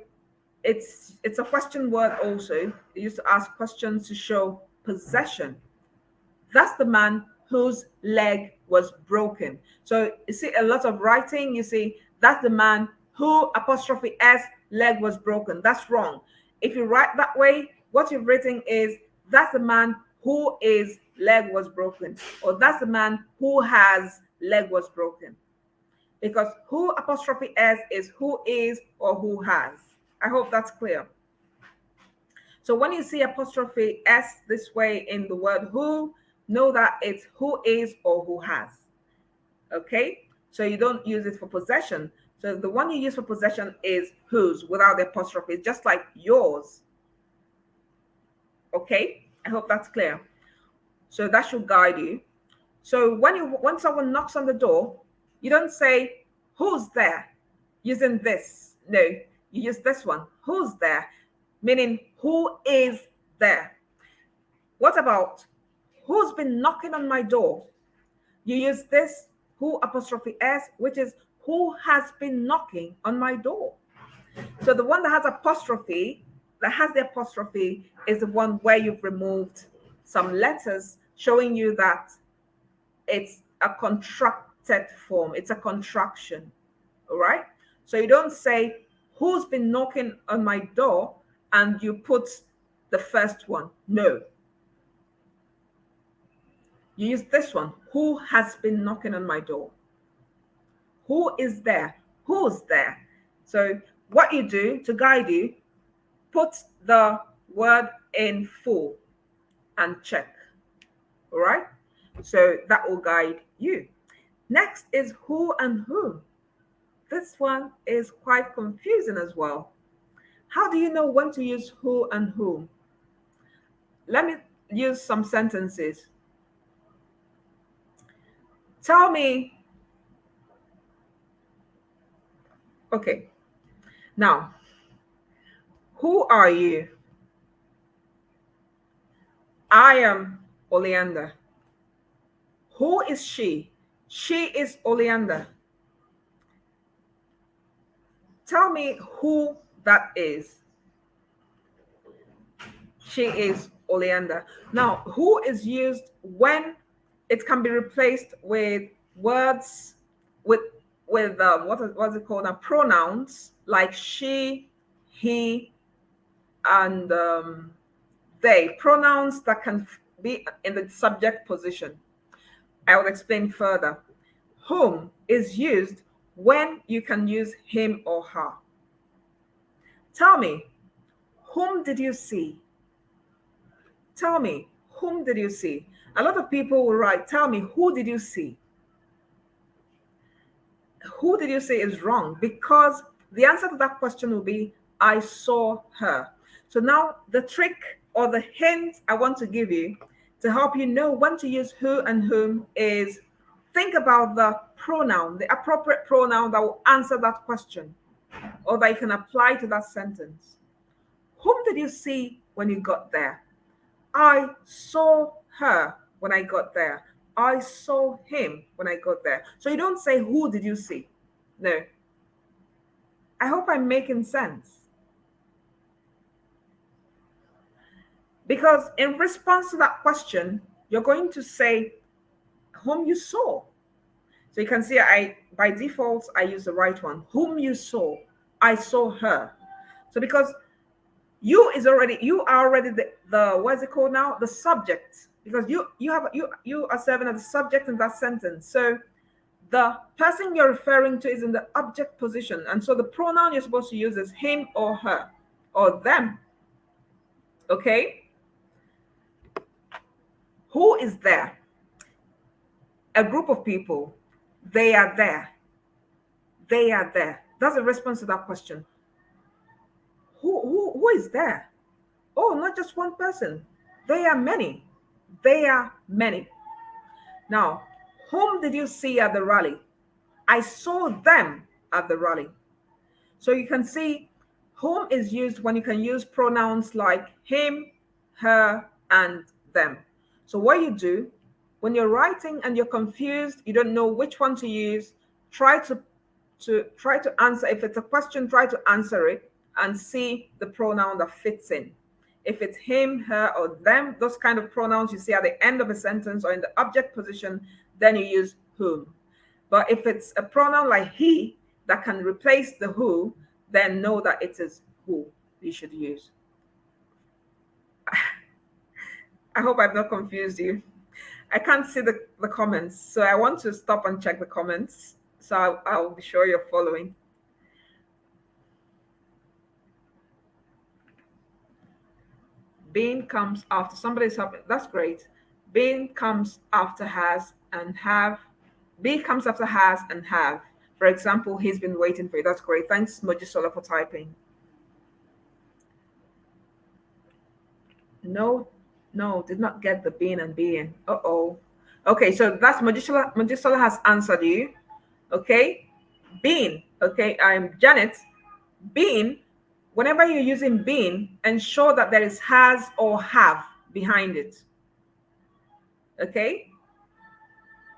it's a question word also. They used to ask questions to show possession. That's the man whose leg was broken. So you see a lot of writing, you see that's the man who apostrophe S leg was broken. That's wrong. If you write that way, what you've written is that's the man who is leg was broken, or that's the man who has leg was broken. Because who apostrophe S is who is or who has. I hope that's clear. So when you see apostrophe S this way in the word who, know that it's who is or who has. Okay? So you don't use it for possession. So the one you use for possession is whose without the apostrophe, just like yours. Okay? I hope that's clear. So that should guide you. So when someone knocks on the door, you don't say who's there using this. No, you use this one. Who's there? Meaning who is there. What about who's been knocking on my door? You use this who apostrophe S, which is who has been knocking on my door. So the one that has apostrophe, is the one where you've removed some letters, showing you that it's a contracted form. It's a contraction. All right. So you don't say who's been knocking on my door and you put the first one. No. You use this one. Who has been knocking on my door? Who is there? Who's there? So what you do to guide you, put the word in full and check. All right. So that will guide you. Next is who and whom. This one is quite confusing as well. How do you know when to use who and whom? Let me use some sentences. Tell me, okay, now, who are you? I am Oleander. Who is she? She is Oleander. Tell me who that is. She is Oleander. Now, who is used when it can be replaced with words with what's it called? Pronouns like she, he, and they. Pronouns that can be in the subject position. I will explain further. Whom is used when you can use him or her. Tell me, whom did you see? Tell me, whom did you see? A lot of people will write, tell me, who did you see? Who did you see is wrong because the answer to that question will be, I saw her. So now the trick or the hint I want to give you to help you know when to use who and whom is think about the pronoun, the appropriate pronoun that will answer that question or that you can apply to that sentence. Whom did you see when you got there? I saw her when I got there. I saw him when I got there. So you don't say, who did you see? No. I hope I'm making sense. Because in response to that question, you're going to say whom you saw. So you can see I by default I use the right one. Whom you saw. I saw her. So because you are already the what's it called now? The subject. Because you are serving as the subject in that sentence. So the person you're referring to is in the object position. And so the pronoun you're supposed to use is him or her or them. Okay? Who is there? A group of people. They are there. They are there. That's a response to that question. Who is there? Oh, not just one person. They are many. They are many. Now, whom did you see at the rally? I saw them at the rally. So you can see whom is used when you can use pronouns like him, her, and them. So what you do when you're writing and you're confused, you don't know which one to use, try to answer. If it's a question, try to answer it and see the pronoun that fits in. If it's him, her, or them, those kind of pronouns you see at the end of a sentence or in the object position, then you use whom. But if it's a pronoun like he that can replace the who, then know that it is who you should use. I hope I've not confused you. I can't see the comments, so I want to stop and check the comments. So I'll be sure you're following. Being comes after somebody's helping. That's great. Being comes after has and have. Be comes after has and have. For example, he's been waiting for you. That's great. Thanks, Mojisola, for typing. No, no, did not get the being and being. Uh-oh. Okay, so that's Mojisola. Mojisola has answered you. Okay. Being. Okay, I'm Janet. Being, whenever you're using being, ensure that there is has or have behind it. Okay?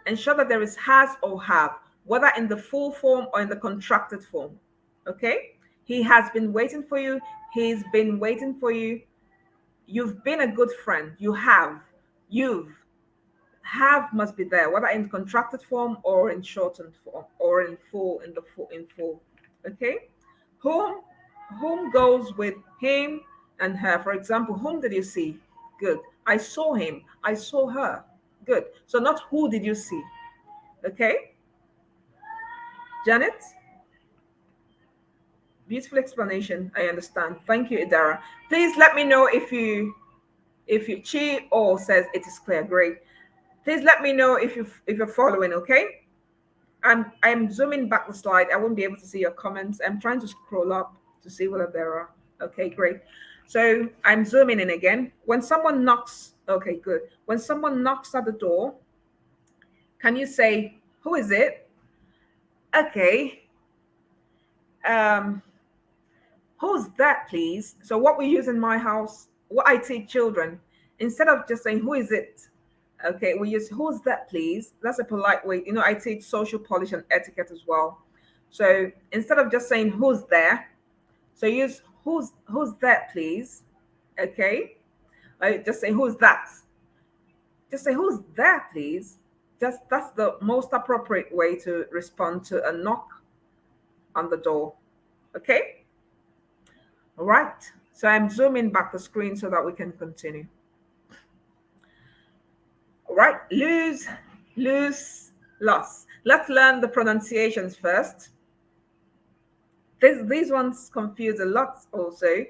Ensure that there is has or have, whether in the full form or in the contracted form. Okay? He has been waiting for you. He's been waiting for you. You've been a good friend. You have. You've. Have must be there, whether in contracted form or in shortened form or in full, in full. Okay? Whom whom goes with him and her. For example, whom did you see? Good. I saw him. I saw her. Good. So not who did you see? Okay? Janet? Beautiful explanation. I understand. Thank you, Idara. Please let me know if you Chi or says it is clear. Great. Please let me know if you're following, okay? I'm zooming back the slide. I won't be able to see your comments. I'm trying to scroll up to see whether there are. Okay, great. So I'm zooming in again. When someone knocks, okay, good. When someone knocks at the door, can you say, who is it? Okay. Um, who's that, please? So what we use in my house, what I teach children, instead of just saying, who is it? Okay, we use who's that, please? That's a polite way. I teach social polish and etiquette as well. So instead of just saying who's there, so use who's that, please? Okay, just say who's that. Just say who's there, please. Just that's the most appropriate way to respond to a knock on the door. Okay, all right. So I'm zooming back the screen so that we can continue. All right, lose, loss. Let's learn the pronunciations first. These ones confuse a lot also.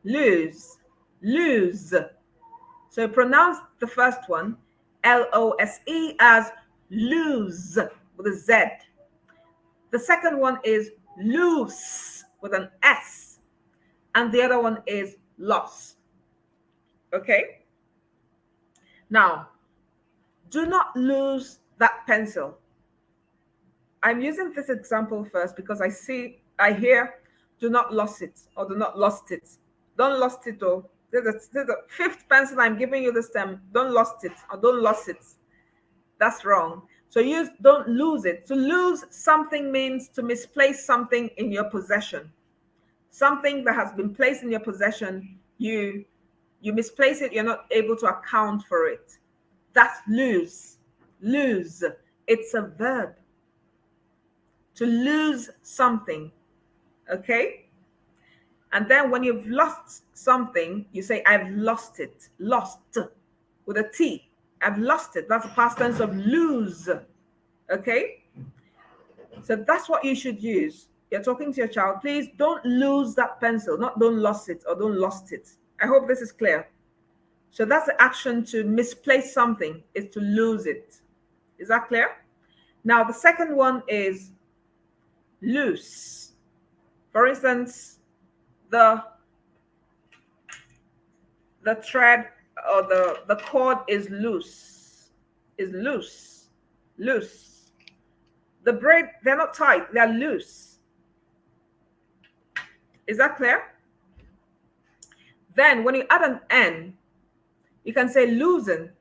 Lose, lose. So pronounce the first one, Lose, as lose with a Z. The second one is loose with an S. And the other one is loss. Okay? Now, do not lose that pencil. I'm using this example first because I hear do not lost it or do not lost it. Don't lost it or there's a fifth pencil I'm giving you this time. Don't lost it or don't lost it. That's wrong. So use don't lose it. To lose something means to misplace something in your possession. Something that has been placed in your possession, you misplace it, you're not able to account for it. That's lose. Lose. It's a verb. To lose something. Okay? And then when you've lost something, you say, I've lost it. Lost with a T. I've lost it. That's the past tense of lose. Okay? So that's what you should use. You're talking to your child. Please don't lose that pencil. Not don't lost it or don't lost it. I hope this is clear. So that's the action to misplace something, is to lose it. Is that clear? Now the second one is loose. For instance, the thread or the cord is loose. Loose. The braid, they're not tight, they're loose. Is that clear? Then when you add an N, you can say loosen.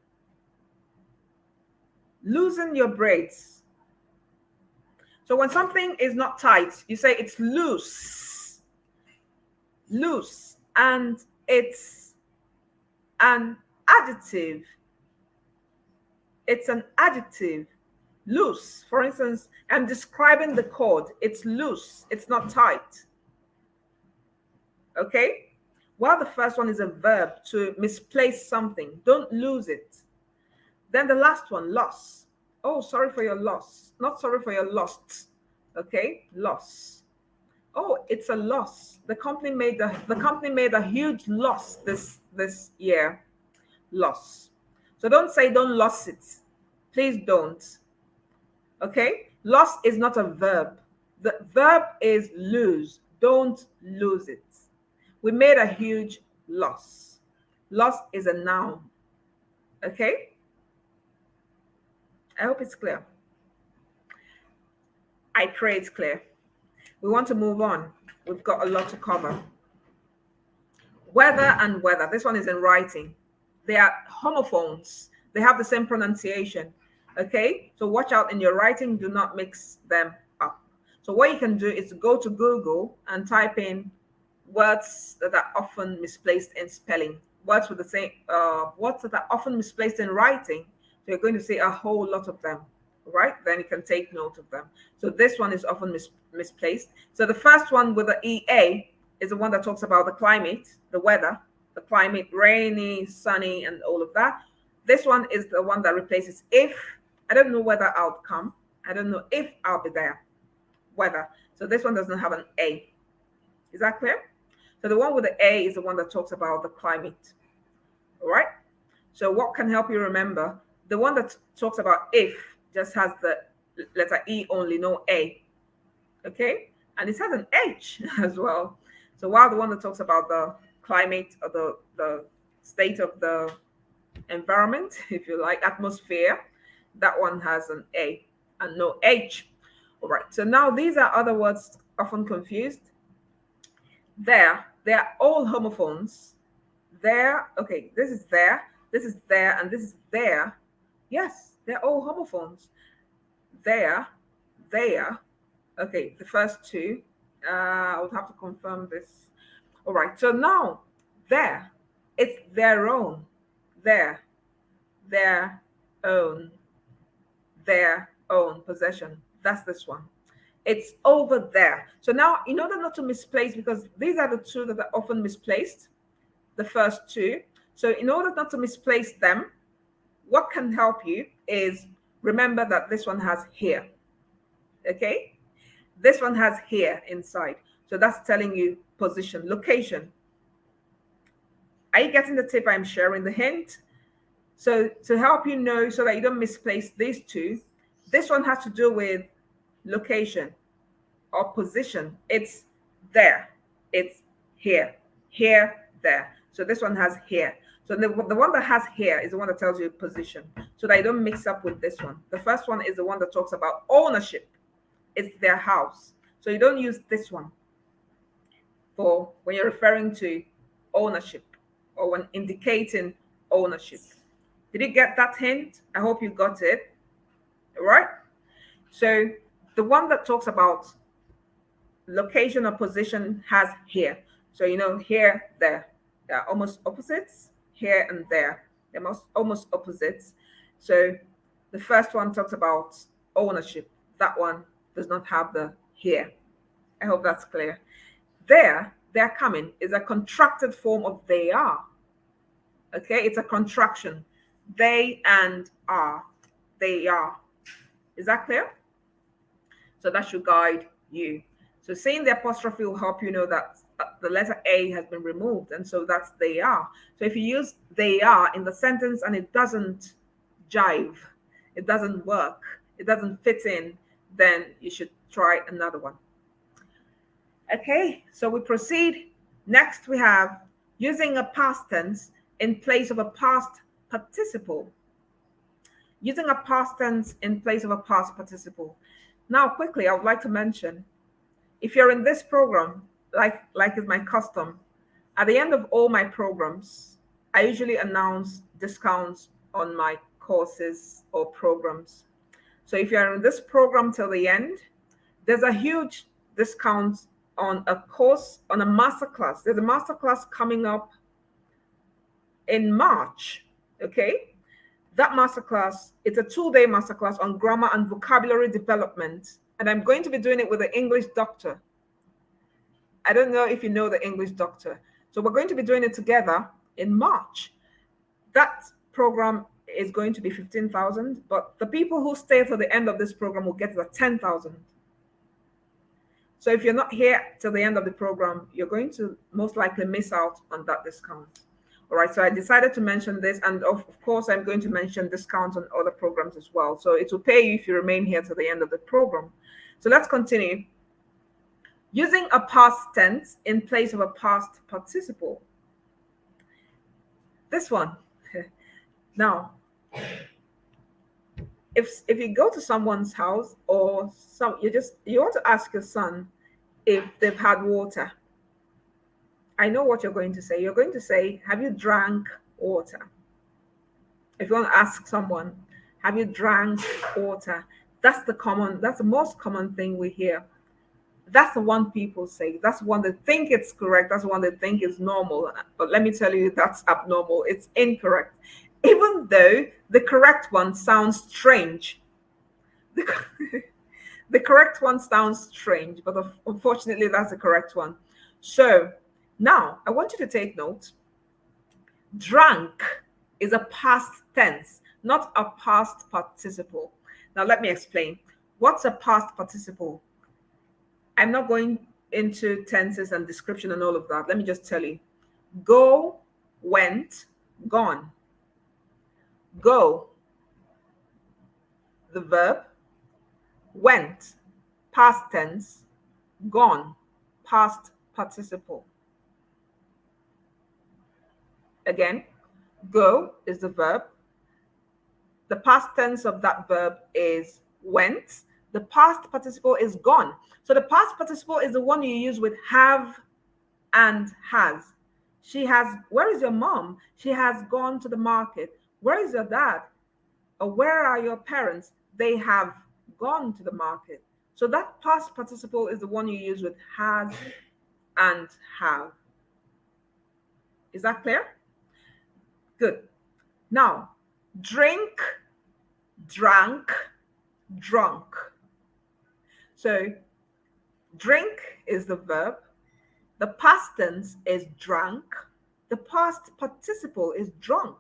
Loosen your braids. So when something is not tight, you say it's loose. Loose. And it's an adjective. It's an adjective. Loose. For instance, I'm describing the cord. It's loose. It's not tight. Okay? While the first one is a verb, to misplace something. Don't lose it. Then the last one, loss. Oh, sorry for your loss. Not sorry for your lost. Okay? Loss. Oh, it's a loss. The company made a huge loss this year. Loss. So don't say don't lost it. Please don't. Okay? Loss is not a verb. The verb is lose. Don't lose it. We made a huge loss. Loss is a noun. Okay? I hope it's clear. I pray it's clear. We want to move on. We've got a lot to cover. Whether and whether. This one is in writing. They are homophones. They have the same pronunciation. Okay? So watch out in your writing. Do not mix them up. So what you can do is go to Google and type in words that are often misplaced in spelling. Words with the same words that are often misplaced in writing. So you're going to see a whole lot of them, right? Then you can take note of them. So this one is often misplaced. So the first one with the EA is the one that talks about the climate, the weather, the climate, rainy, sunny, and all of that. This one is the one that replaces if. I don't know whether I'll come. I don't know if I'll be there. Weather. So this one doesn't have an A. Is that clear? So the one with the A is the one that talks about the climate. All right? So what can help you remember? The one that talks about if just has the letter E only, no A. Okay, and it has an H as well. So while the one that talks about the climate or the state of the environment, if you like, atmosphere, that one has an A and no H. All right, so now these are other words often confused. They're all homophones. There, okay, this is there, and this is there. Yes, they're all homophones. There, there. Okay, the first two. I would have to confirm this. All right, so now there, it's their own. There, their own, their own possession. That's this one. It's over there. So now, in order not to misplace, because these are the two that are often misplaced, the first two. So in order not to misplace them, what can help you is remember that this one has here. Okay? This one has here inside. So that's telling you position, location. Are you getting the tip I'm sharing, the hint? So to help you know so that you don't misplace these two, this one has to do with location or position. It's there. It's here, here, there. So this one has here. So the one that has here is the one that tells you position so that you don't mix up with this one. The first one is the one that talks about ownership. It's their house. So you don't use this one for when you're referring to ownership or when indicating ownership. Did you get that hint? I hope you got it. All right. So the one that talks about location or position has here. So you know here, there. They're almost opposites. Here and there. They're almost opposites. So the first one talks about ownership. That one does not have the here. I hope that's clear. There, they're coming is a contracted form of they are. Okay, it's a contraction. They and are. They are. Is that clear? So that should guide you. So saying the apostrophe will help you know that the letter A has been removed. And so that's they are. So if you use they are in the sentence and it doesn't jive, it doesn't work, it doesn't fit in, then you should try another one. Okay, so we proceed. Next, we have using a past tense in place of a past participle. Using a past tense in place of a past participle. Now, quickly, I would like to mention, if you're in this program, like is my custom, at the end of all my programs, I usually announce discounts on my courses or programs. So if you're in this program till the end, there's a huge discount on a course, on a masterclass. There's a masterclass coming up in March, okay? That masterclass, it's a 2-day masterclass on grammar and vocabulary development. And I'm going to be doing it with the English doctor. I don't know if you know the English doctor. So we're going to be doing it together in March. That program is going to be 15,000, but the people who stay till the end of this program will get the 10,000. So if you're not here till the end of the program, you're going to most likely miss out on that discount. All right, so I decided to mention this, and of course, I'm going to mention discounts on other programs as well. So it will pay you if you remain here till the end of the program. So let's continue. Using a past tense in place of a past participle. This one. Now, if you go to someone's house or you want to ask your son if they've had water. I know what you're going to say. You're going to say, have you drank water? If you want to ask someone, have you drank water? That's the most common thing we hear. That's the one people say. That's the one they think it's correct. That's the one they think is normal. But let me tell you, that's abnormal. It's incorrect. Even though the correct one sounds strange. The correct one sounds strange, but unfortunately, that's the correct one. So now I want you to take note. Drank is a past tense, not a past participle. Now let me explain. What's a past participle? I'm not going into tenses and description and all of that. Let me just tell you. Go, went, gone. Go, the verb. Went, past tense. Gone, past participle. Again, go is the verb. The past tense of that verb is went. The past participle is gone. So the past participle is the one you use with have and has. She has, where is your mom? She has gone to the market. Where is your dad? Or where are your parents? They have gone to the market. So that past participle is the one you use with has and have. Is that clear? Good. Now, drink, drank, drunk. So drink is the verb. The past tense is drank. The past participle is drunk.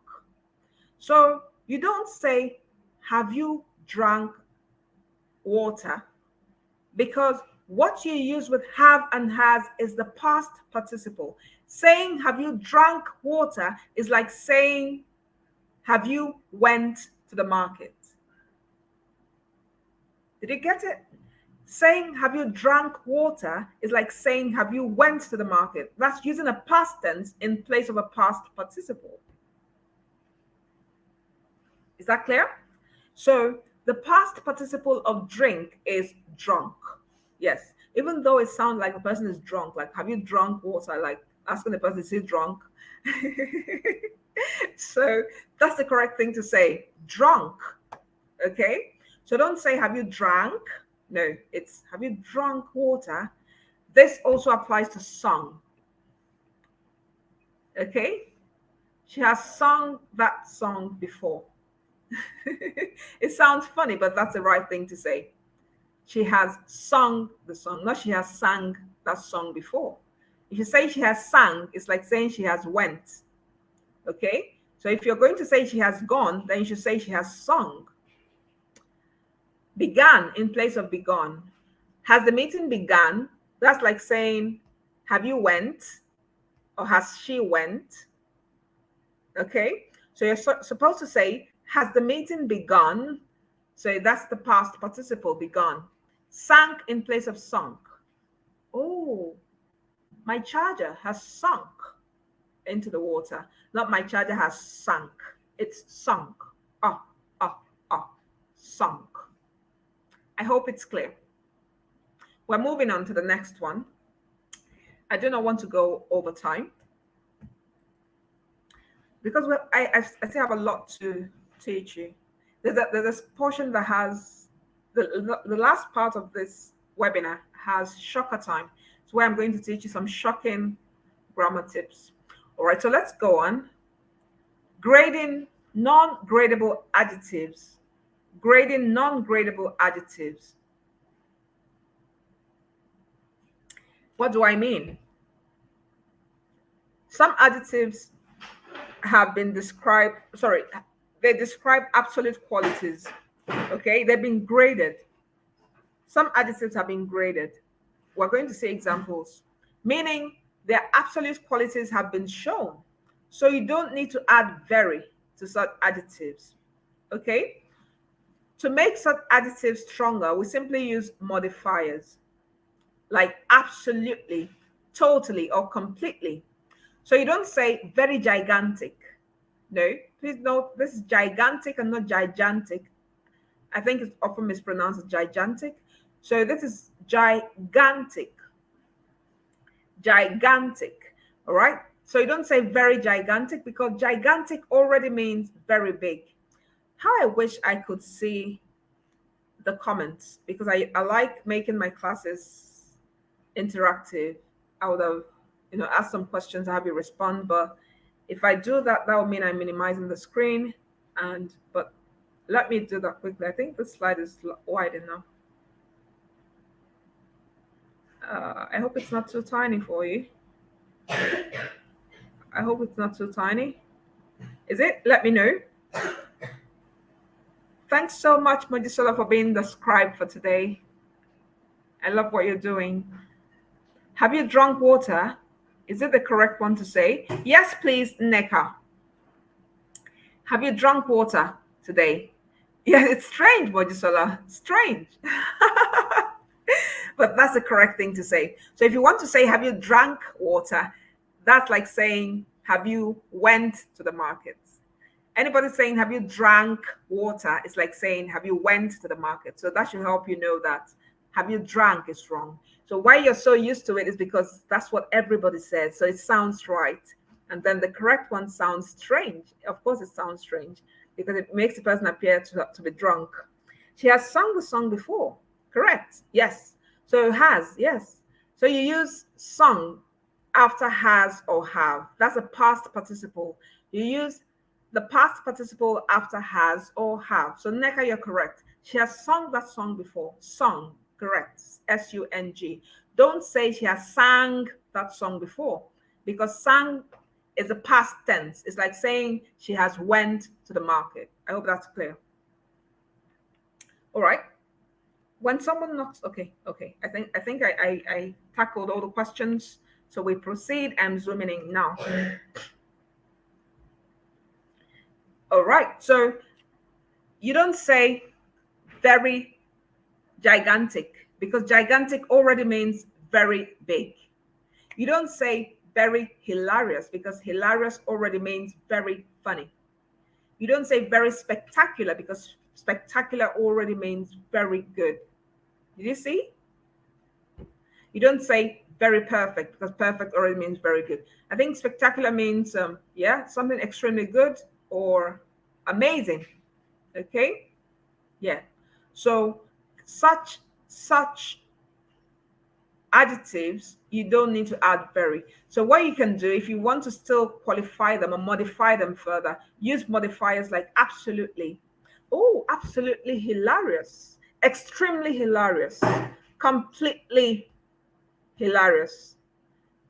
So you don't say, have you drank water? Because what you use with have and has is the past participle. Saying, have you drank water is like saying, have you went to the market? Did you get it? Saying, have you drank water is like saying, have you went to the market? That's using a past tense in place of a past participle. Is that clear? So the past participle of drink is drunk. Yes. Even though it sounds like a person is drunk, like, have you drunk water? Like asking the person, is he drunk? So that's the correct thing to say. Drunk. Okay. So don't say, have you drank? No, it's, have you drunk water? This also applies to song. Okay. She has sung that song before. It sounds funny, but that's the right thing to say. She has sung the song, not she has sang that song before. If you say she has sang, it's like saying she has went. Okay? So if you're going to say she has gone, then you should say she has sung. Began in place of begun. Has the meeting begun? That's like saying, have you went? Or has she went? Okay? So you're supposed to say, has the meeting begun? So that's the past participle, begun. Sank in place of sunk. Oh, my charger has sunk into the water. Not my charger has sunk. It's sunk. Sunk. I hope it's clear. We're moving on to the next one. I do not want to go over time because I still have a lot to teach you. There's this portion that has the last part of this webinar has shocker time. It's where I'm going to teach you some shocking grammar tips. All right, so let's go on. Grading non-gradable adjectives. Grading non-gradable adjectives. What do I mean? Some adjectives have been described, they describe absolute qualities. Okay, they've been graded. Some adjectives have been graded. We're going to see examples, meaning their absolute qualities have been shown. So you don't need to add very to such adjectives. Okay? To make such adjectives stronger, we simply use modifiers like absolutely, totally, or completely. So you don't say very gigantic. No, please note this is gigantic and not gigantic. I think it's often mispronounced as gigantic. So this is gigantic. Gigantic. All right. So you don't say very gigantic because gigantic already means very big. How I wish I could see the comments because I like making my classes interactive. I would have, asked some questions, have you respond, but if I do that, that would mean I'm minimizing the screen. But let me do that quickly. I think the slide is wide enough. I hope it's not too tiny for you. I hope it's not too tiny. Is it? Let me know. Thanks so much, Mojisola, for being the scribe for today. I love what you're doing. Have you drunk water? Is it the correct one to say? Yes, please, Neka. Have you drunk water today? Yeah, it's strange, Mojisola. Strange. But that's the correct thing to say. So if you want to say, have you drank water? That's like saying, have you went to the market? Anybody saying, have you drank water? It's like saying, have you went to the market? So that should help you know that have you drank is wrong. So why you're so used to it is because that's what everybody says. So it sounds right. And then the correct one sounds strange. Of course, it sounds strange because it makes the person appear to be drunk. She has sung the song before. Correct. Yes. So has, yes. So you use sung after has or have. That's a past participle. You use the past participle after has or have. So Neka, you're correct. She has sung that song before. Sung, correct. Sung. Don't say she has sang that song before because sang is a past tense. It's like saying she has went to the market. I hope that's clear. All right. When someone knocks, okay. I think I tackled all the questions. So we proceed. I'm zooming in now. All right. So you don't say very gigantic because gigantic already means very big. You don't say very hilarious because hilarious already means very funny. You don't say very spectacular because spectacular already means very good. Did you see? You don't say very perfect because perfect already means very good. I think spectacular means yeah, something extremely good or amazing. Okay? Yeah. So such adjectives, you don't need to add very. So what you can do if you want to still qualify them or modify them further, use modifiers like absolutely. Oh, absolutely hilarious. Extremely hilarious. Completely hilarious.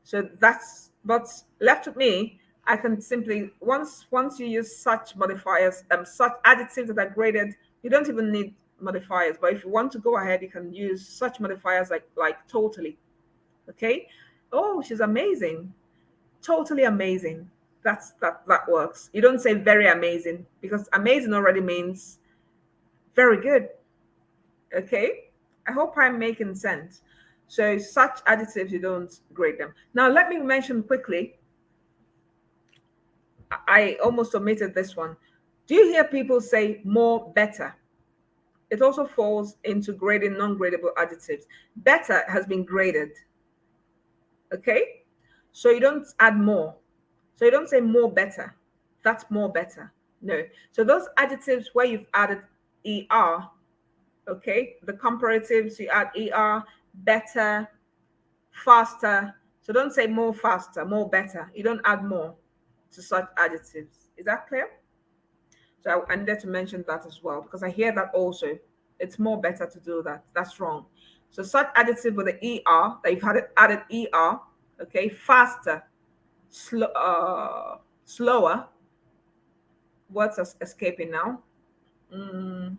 So that's but left with me. I can simply once you use such modifiers, such adjectives that are graded, you don't even need modifiers. But if you want to go ahead, you can use such modifiers like totally. Okay. Oh, she's amazing. Totally amazing. That works. You don't say very amazing because amazing already means very good. Okay. I hope I'm making sense. So such additives you don't grade them. Now let me mention quickly. I almost omitted this one. Do you hear people say more better? It also falls into grading non-gradable adjectives. Better has been graded. Okay? So you don't add more. So you don't say more better. That's more better. No. So those adjectives where you've added er, okay, the comparatives you add er, better, faster. So don't say more faster, more better. You don't add more to such adjectives. Is that clear? So I needed to mention that as well because I hear that also. It's more better to do that. That's wrong. So such adjective with the er that you've had added er, okay, faster, slower. What's escaping now? Mm,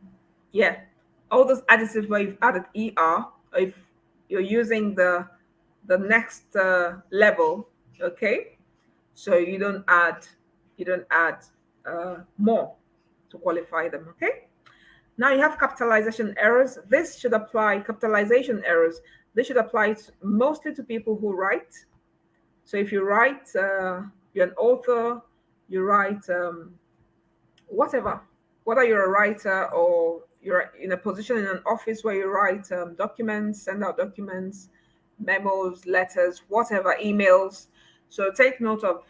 yeah, all those adjectives where you've added er, if you're using the next level, okay, so you don't add more to qualify them. Okay. Now you have capitalization errors. This should apply capitalization errors. This should apply mostly to people who write. So if you write, you're an author, you write whatever, whether you're a writer or you're in a position in an office where you write documents, send out documents, memos, letters, whatever, emails. So take note of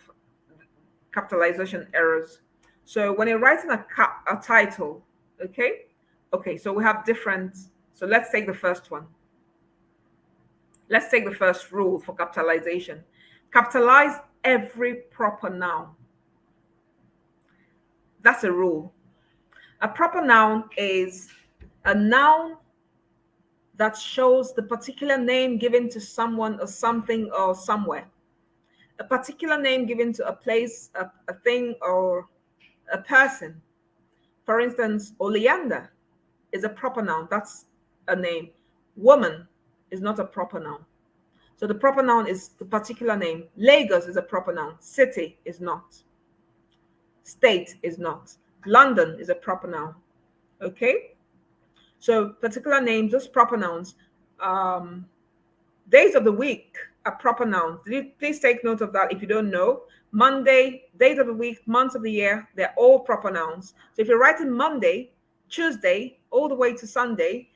capitalization errors. So when you're writing a title, okay, okay, so we have different. So let's take the first one. Let's take the first rule for capitalization. Capitalize every proper noun. That's a rule. A proper noun is a noun that shows the particular name given to someone or something or somewhere. A particular name given to a place, a thing, or a person. For instance, oleander is a proper noun. That's a name. Woman is not a proper noun. So the proper noun is the particular name. Lagos is a proper noun. City is not. State is not. London is a proper noun. Okay, so particular names, those proper nouns. Um, Days of the week are proper nouns. Please take note of that if you don't know. Monday, days of the week, months of the year, they're all proper nouns. So if you're writing Monday, Tuesday, all the way to Sunday,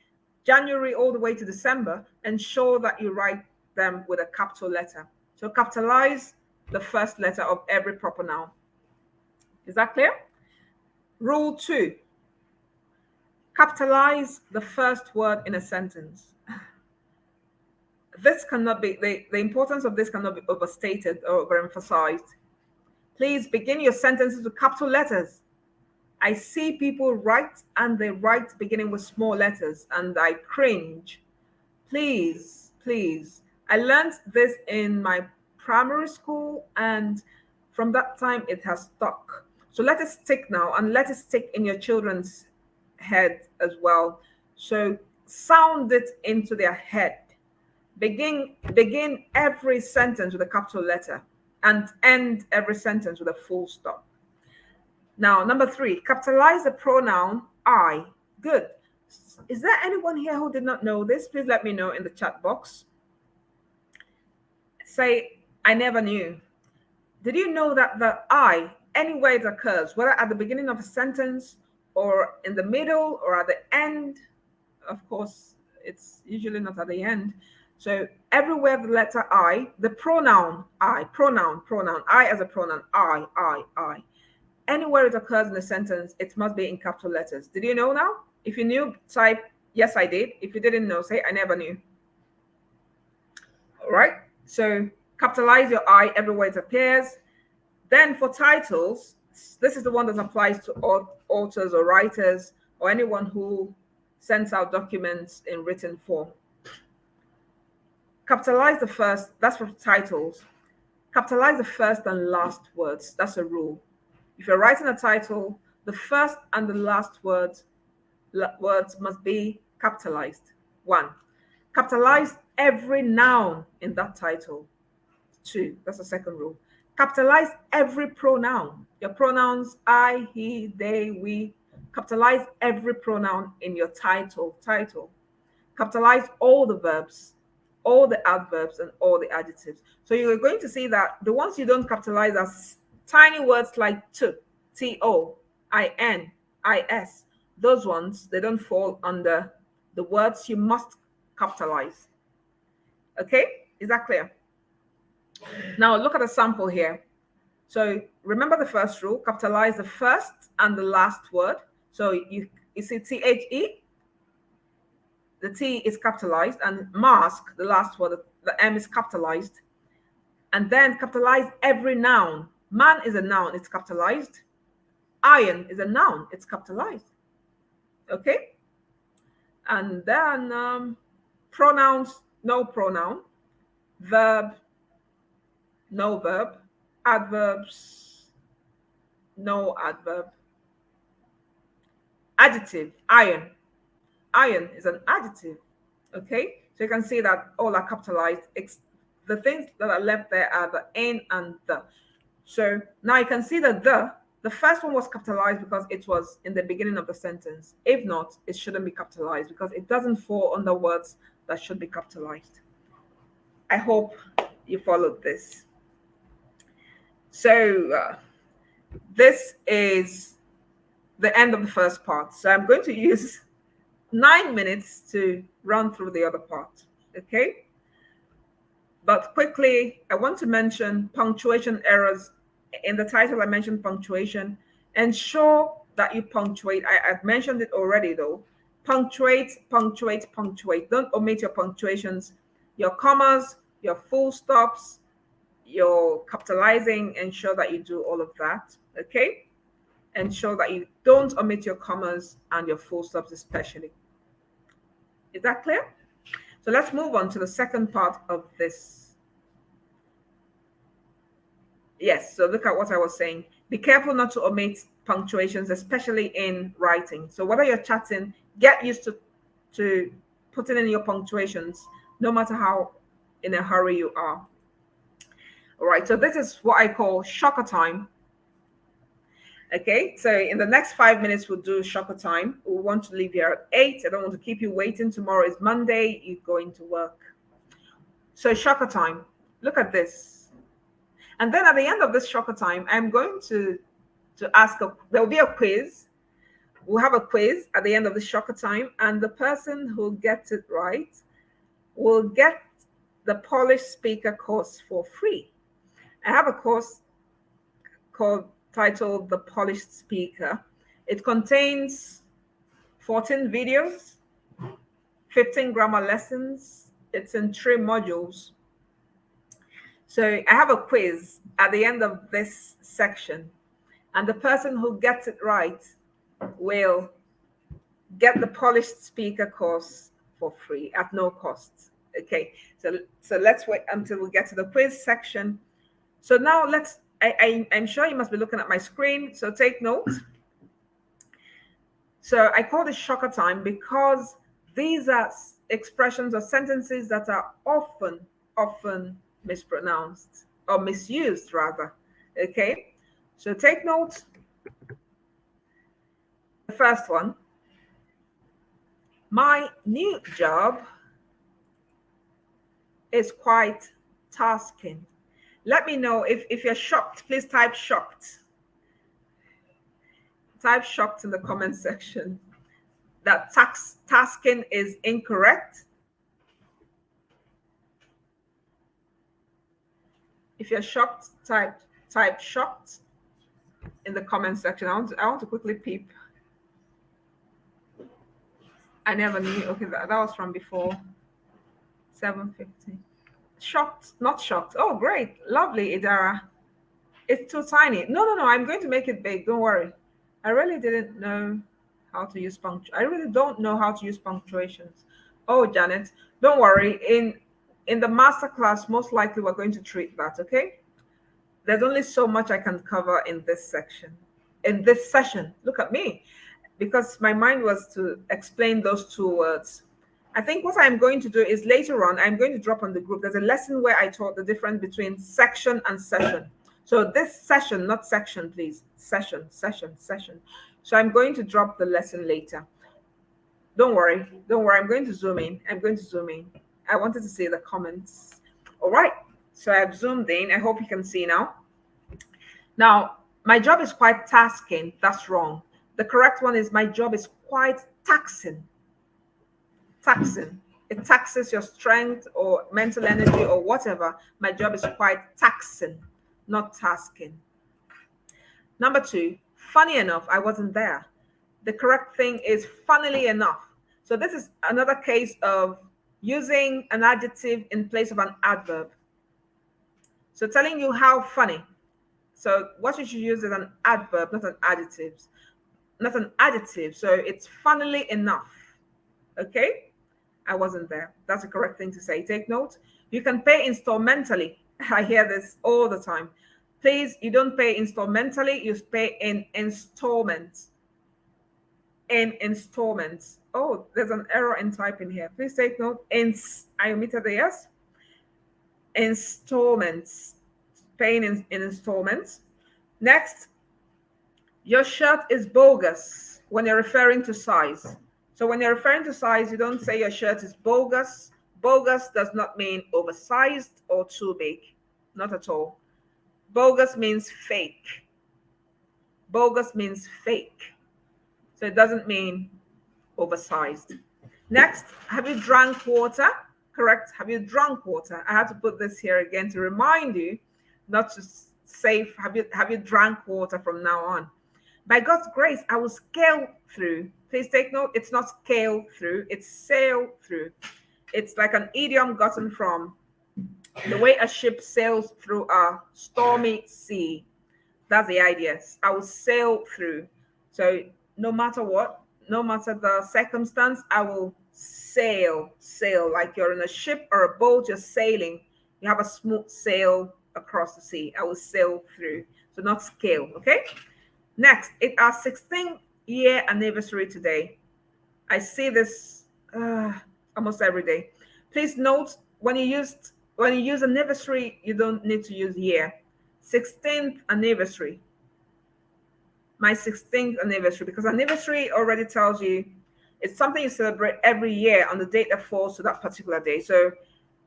January all the way to December, ensure that you write them with a capital letter. So capitalize the first letter of every proper noun. Is that clear? Rule 2. Capitalize the first word in a sentence. This cannot be, the importance of this cannot be overstated or overemphasized. Please begin your sentences with capital letters. I see people write and they write beginning with small letters and I cringe. Please, please. I learned this in my primary school and from that time it has stuck. So let it stick now and let it stick in your children's head as well. So sound it into their head. Begin every sentence with a capital letter and end every sentence with a full stop. Now, number 3, capitalize the pronoun I. Good. Is there anyone here who did not know this? Please let me know in the chat box. Say, I never knew. Did you know that the I, anywhere it occurs, whether at the beginning of a sentence or in the middle or at the end, of course, it's usually not at the end. So everywhere the letter I, the pronoun I, pronoun, I as a pronoun, I. Anywhere it occurs in a sentence, it must be in capital letters. Did you know now? If you knew, type, yes, I did. If you didn't know, say, I never knew. All right. So capitalize your I everywhere it appears. Then for titles, this is the one that applies to authors or writers or anyone who sends out documents in written form. Capitalize the first, that's for titles. Capitalize the first and last words. That's a rule. If you're writing a title, the first and the last words must be capitalized. 1. Capitalize every noun in that title. 2. That's the second rule. Capitalize every pronoun. Your pronouns, I, he, they, we. Capitalize every pronoun in your title. Capitalize all the verbs, all the adverbs, and all the adjectives. So you're going to see that the ones you don't capitalize are tiny words like to, to, in, is. Those ones, they don't fall under the words you must capitalize. Okay, is that clear? Now look at the sample here. So remember the first rule, capitalize the first and the last word. So you see THE, the T is capitalized, and mask, the last word, the M is capitalized. And then capitalize every noun. Man is a noun, it's capitalized. Iron is a noun, it's capitalized. Okay? And then pronouns, no pronoun. Verb, no verb. Adverbs, no adverb. Adjective, iron. Iron is an adjective. Okay? So you can see that all are capitalized. The things that are left there are the N and the. So now you can see that the first one was capitalized because it was in the beginning of the sentence. If not, it shouldn't be capitalized because it doesn't fall under words that should be capitalized. I hope you followed this. So this is the end of the first part. So I'm going to use 9 minutes to run through the other part. Okay? But quickly, I want to mention punctuation errors. In the title, I mentioned punctuation. Ensure that you punctuate. I've mentioned it already though. Punctuate. Don't omit your punctuations, your commas, your full stops, your capitalizing. Ensure that you do all of that. Okay? Ensure that you don't omit your commas and your full stops especially. Is that clear? So let's move on to the second part of this. Yes, so look at what I was saying. Be careful not to omit punctuations, especially in writing. So whether you're chatting, get used to putting in your punctuations, no matter how in a hurry you are. All right, so this is what I call shocker time. Okay, so in the next 5 minutes, we'll do shocker time. We want to leave here at 8. I don't want to keep you waiting. Tomorrow is Monday. You're going to work. So shocker time. Look at this. And then at the end of this shocker time, I'm going to ask, there will be a quiz. We'll have a quiz at the end of the shocker time. And the person who gets it right will get the Polish speaker course for free. I have a course titled The Polished Speaker. It contains 14 videos, 15 grammar lessons. It's in 3 modules. So I have a quiz at the end of this section, and the person who gets it right will get the Polished Speaker course for free at no cost. Okay, so let's wait until we get to the quiz section. So now I'm sure you must be looking at my screen, so take note. So I call this shocker time because these are expressions or sentences that are often mispronounced or misused rather. Okay, so take note. The first one, my new job is quite tasking. Let me know if you're shocked. Please type shocked. Type shocked in the comment section. That tasking is incorrect. If you're shocked, type shocked in the comment section. I want to quickly peep. I never knew. Okay, that was from before. 7:50. Shocked, not shocked. Oh, great. Lovely, Idara. It's too tiny. No. I'm going to make it big. Don't worry. I really didn't know how to use I really don't know how to use punctuations. Oh, Janet, don't worry. In the master class, most likely we're going to treat that, okay? There's only so much I can cover in this section. In this session. Look at me. Because my mind was to explain those 2 words. I think what I'm going to do is later on, I'm going to drop on the group. There's a lesson where I taught the difference between section and session. So this session, not section, please. Session. So I'm going to drop the lesson later. Don't worry. I'm going to zoom in. I wanted to see the comments. All right. So I've zoomed in. I hope you can see now. Now, my job is quite tasking. That's wrong. The correct one is my job is quite taxing. It taxes your strength or mental energy or whatever. My job is quite taxing, not tasking. Number 2, funny enough, I wasn't there. The correct thing is funnily enough. So this is another case of using an adjective in place of an adverb. So telling you how funny. So what you should use is an adverb, not an adjective. So it's funnily enough. Okay? I wasn't there. That's the correct thing to say. Take note. You can pay installmentally. I hear this all the time. Please, you don't pay installmentally. You pay in installments. Oh, there's an error in typing here. Please take note. I omitted the S. Installments. Paying in installments. Next, your shirt is bogus when you're referring to size. So when you're referring to size, you don't say your shirt is bogus. Bogus does not mean oversized or too big. Not at all. Bogus means fake. So it doesn't mean oversized. Next, have you drank water? Correct. Have you drunk water? I had to put this here again to remind you not to say have you drank water from now on. By God's grace, I will scale through. Please take note, it's not scale through, it's sail through. It's like an idiom gotten from the way a ship sails through a stormy sea. That's the idea. I will sail through. So no matter what, no matter the circumstance, I will sail. Like you're in a ship or a boat, you're sailing. You have a smooth sail across the sea. I will sail through. So not scale, okay? Next, it's our 16th year anniversary today. I see this almost every day. Please note, when you use anniversary, you don't need to use year. 16th anniversary. my 16th anniversary, because anniversary already tells you it's something you celebrate every year on the date that falls to that particular day. So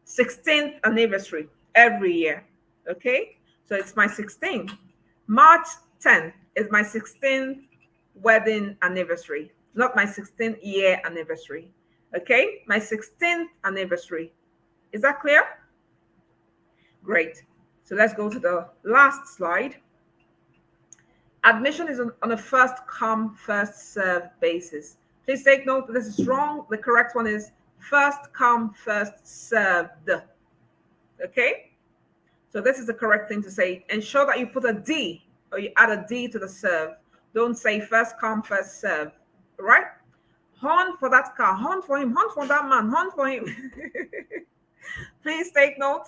16th anniversary every year. Okay, so it's my 16th. March 10th is my 16th wedding anniversary, not my 16th year anniversary. Okay, my 16th anniversary. Is that clear? Great. So let's go to the last slide. Admission is on a first come, first serve basis. Please take note that this is wrong. The correct one is first come, first served. Okay? So this is the correct thing to say. Ensure that you put a D or you add a D to the serve. Don't say first come, first serve. All right? Horn for that car, horn for him, horn for that man, horn for him. Please take note.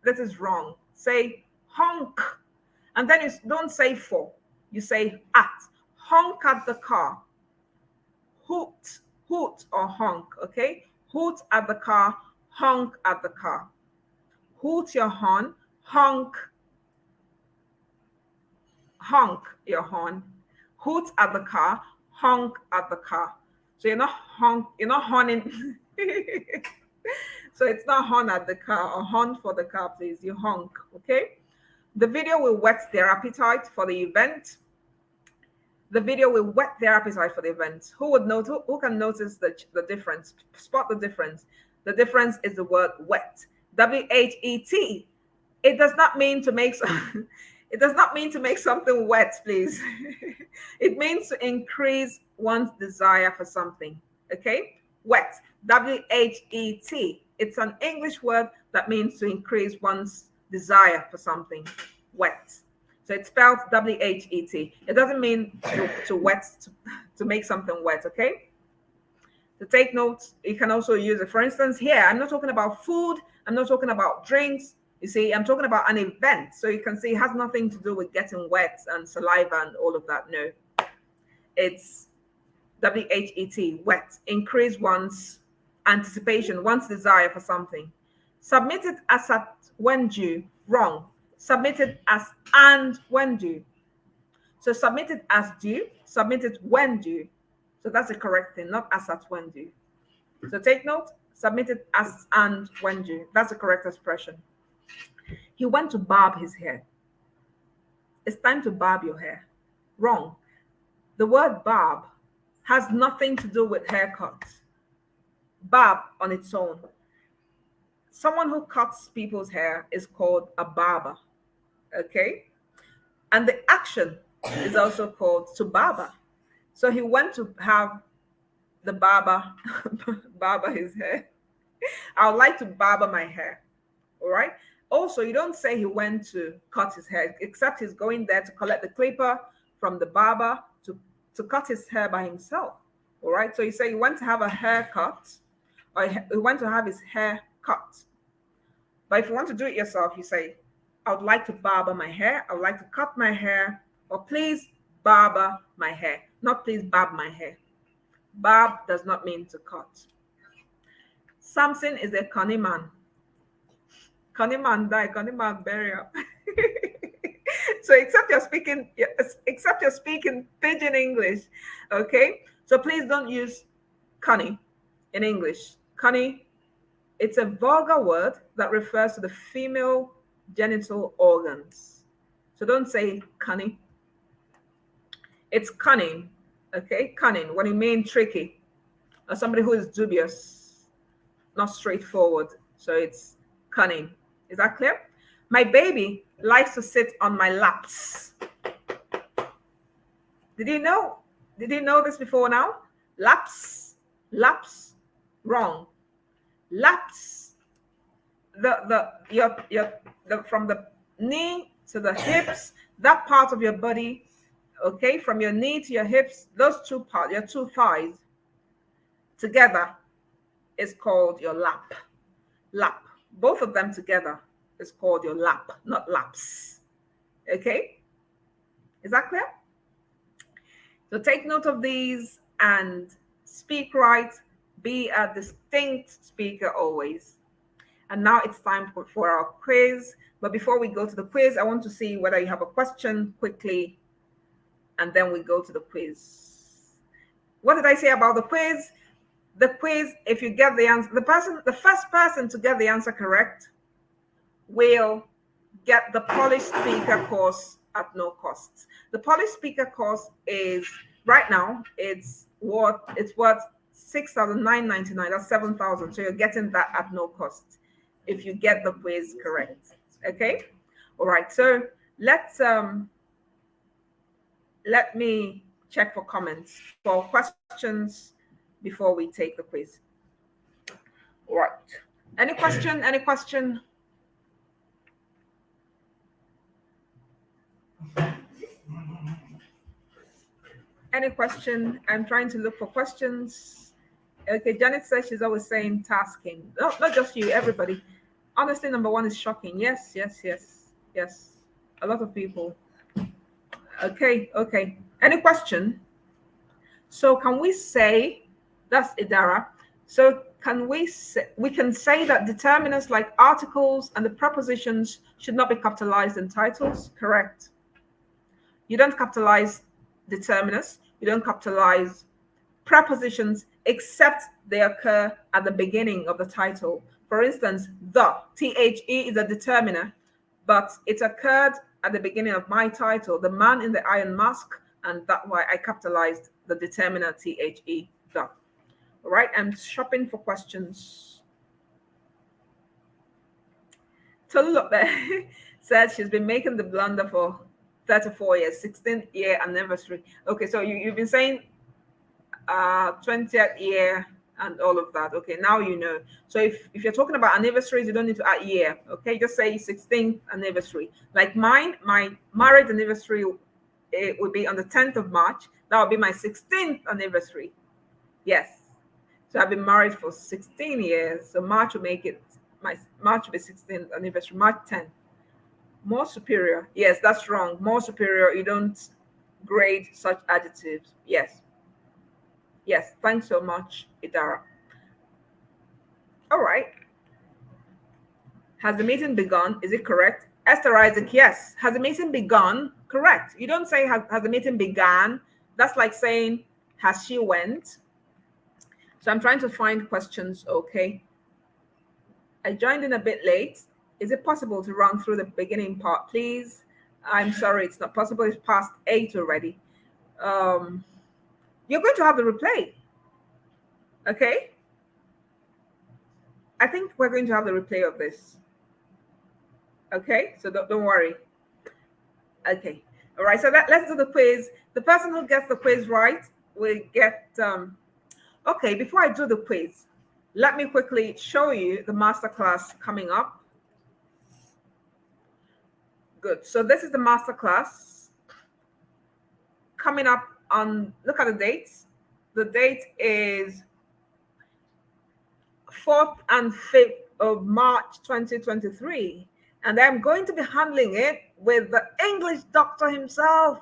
This is wrong. Say honk. And then you don't say for. You say at. Honk at the car. Hoot, hoot or honk, okay? Hoot at the car, honk at the car. Hoot your horn, honk your horn. Hoot at the car, honk at the car. So you're not horning. So it's not horn at the car or horn for the car, please. You honk, okay? The video will whet their appetite for the event. The video will whet their appetite for the event. Who can notice the difference? Spot the difference. The difference is the word whet. W-H-E-T. It does not mean to make it does not mean to make something wet, please. It means to increase one's desire for something. Okay? Wet. W-H-E-T. It's an English word that means to increase one's desire for something. Wet. So it's spelled W-H-E-T. It doesn't mean to wet, to make something wet, okay? To take notes, you can also use it. For instance, here, I'm not talking about food. I'm not talking about drinks. You see, I'm talking about an event. So you can see it has nothing to do with getting wet and saliva and all of that. No. It's W-H-E-T, wet. Increase one's anticipation, one's desire for something. Submitted as at when due, wrong. Submitted as and when due. So submitted as due, submitted when due. So that's the correct thing, not as at when due. So take note, submitted as and when due. That's the correct expression. He went to barb his hair. It's time to barb your hair. Wrong. The word barb has nothing to do with haircuts. Barb on its own. Someone who cuts people's hair is called a barber. Okay? And the action is also called to barber. So he went to have the barber barber his hair. I would like to barber my hair. All right? Also, you don't say he went to cut his hair, except he's going there to collect the clipper from the barber to cut his hair by himself. All right? So you say he went to have a haircut, or he went to have his hair cut. But if you want to do it yourself, you say, I would like to barber my hair. I would like to cut my hair. Or please barber my hair. Not please barb my hair. Barb does not mean to cut. Samson is a cunning man. Cunning man die, cunning man burial. So except you're speaking pidgin English, okay? So please don't use cunning in English. Cunning, it's a vulgar word that refers to the female genital organs. So don't say cunning. It's cunning, okay? Cunning, when you mean tricky, or somebody who is dubious, not straightforward. So it's cunning. Is that clear? My baby likes to sit on my laps. Did you know this before now? Laps, wrong. Laps, from the knee to the hips, that part of your body, okay, from your knee to your hips, those two parts, your two thighs together is called your lap. Lap. Both of them together is called your lap, not laps. Okay? Is that clear? So take note of these and speak right. Be a distinct speaker always. And now it's time for our quiz. But before we go to the quiz, I want to see whether you have a question quickly and then we go to the quiz. What did I say about the quiz? The quiz, if you get the answer, the first person to get the answer correct will get the Polish speaker course at no cost. The Polish speaker course is right now it's worth 6,999. That's 7,000. So you're getting that at no cost if you get the quiz correct. Okay. All right. So let me check for comments for questions before we take the quiz. All right. Any question? Any question? Any question? I'm trying to look for questions. Okay, Janet says she's always saying tasking. No, not just you, everybody. Honestly, number one is shocking. Yes, yes, yes, yes. A lot of people. Okay, okay. Any question? So can we say, that's Idara. So can we can say that determinants like articles and the prepositions should not be capitalized in titles? Correct. You don't capitalize determinants. You don't capitalize prepositions except they occur at the beginning of the title. For instance, the THE is a determiner, but it occurred at the beginning of my title, The Man in the Iron Mask, and that's why I capitalized the determiner THE, the. All right, I'm shopping for questions. Tolu said she's been making the blunder for 34 years, 16th year anniversary. Okay, so you've been saying 20th year and all of that. Okay, now you know. So if you're talking about anniversaries, you don't need to add year. Okay, just say 16th anniversary. Like mine, my marriage anniversary, it would be on the 10th of March. That would be my 16th anniversary. Yes. So I've been married for 16 years. So March will make it, March will be 16th anniversary, March 10th. More superior. Yes, that's wrong. More superior. You don't grade such adjectives. Yes. Yes. Thanks so much, Idara. All right. Has the meeting begun? Is it correct? Esther Isaac, yes. Has the meeting begun? Correct. You don't say has the meeting began. That's like saying has she went? So I'm trying to find questions. Okay. I joined in a bit late. Is it possible to run through the beginning part, please? I'm sorry, it's not possible. It's past 8 already. You're going to have the replay. Okay? I think we're going to have the replay of this. Okay? So don't worry. Okay. All right. So let's do the quiz. The person who gets the quiz right will get... Okay, before I do the quiz, let me quickly show you the masterclass coming up. Good. So this is the masterclass coming up on, look at the dates. The date is 4th and 5th of March 2023. And I'm going to be handling it with the English doctor himself.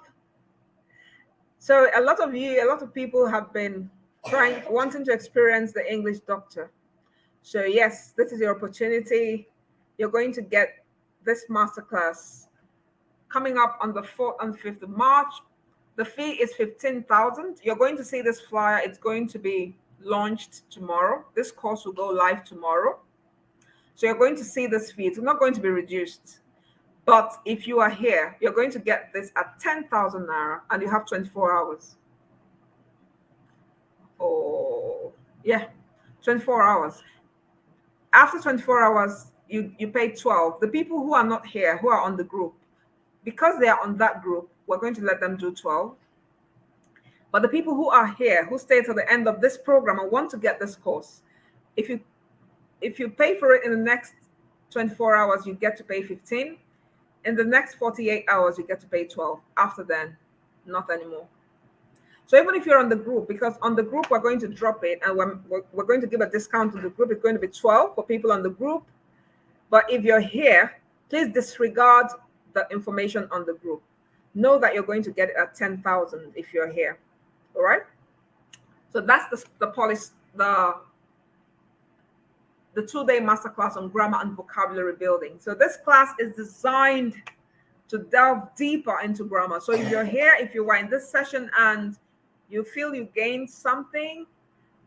So a lot of people have been wanting to experience the English doctor. So yes, this is your opportunity. You're going to get this masterclass coming up on the 4th and 5th of March. The fee is 15,000. You're going to see this flyer. It's going to be launched tomorrow. This course will go live tomorrow. So you're going to see this fee. It's not going to be reduced. But if you are here, you're going to get this at 10,000 Naira and you have 24 hours. Oh, yeah, 24 hours. After 24 hours, you pay 12. The people who are not here, who are on the group, because they are on that group, we're going to let them do 12. But the people who are here, who stay till the end of this program and want to get this course, if you pay for it in the next 24 hours, you get to pay 15. In the next 48 hours, you get to pay 12. After then, not anymore. So even if you're on the group, because on the group, we're going to drop it and we're going to give a discount to the group. It's going to be 12 for people on the group. But if you're here, please disregard the information on the group. Know that you're going to get it at 10,000 if you're here. All right. So that's the policy, the 2-day masterclass on grammar and vocabulary building. So this class is designed to delve deeper into grammar. So if you're here, if you were in this session and you feel you gained something,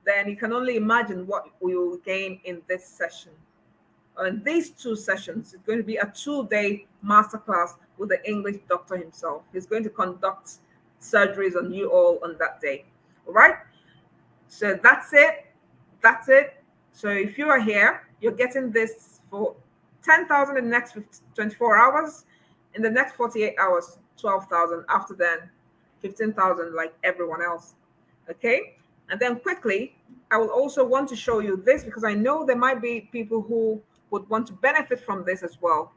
then you can only imagine what we will gain in this session. In these 2 sessions, it's going to be a 2-day masterclass with the English doctor himself. He's going to conduct surgeries on you all on that day. All right. So that's it. That's it. So if you are here, you're getting this for 10,000 in the next 24 hours. In the next 48 hours, 12,000. After then, 15,000 like everyone else. Okay. And then quickly, I will also want to show you this because I know there might be people who would want to benefit from this as well.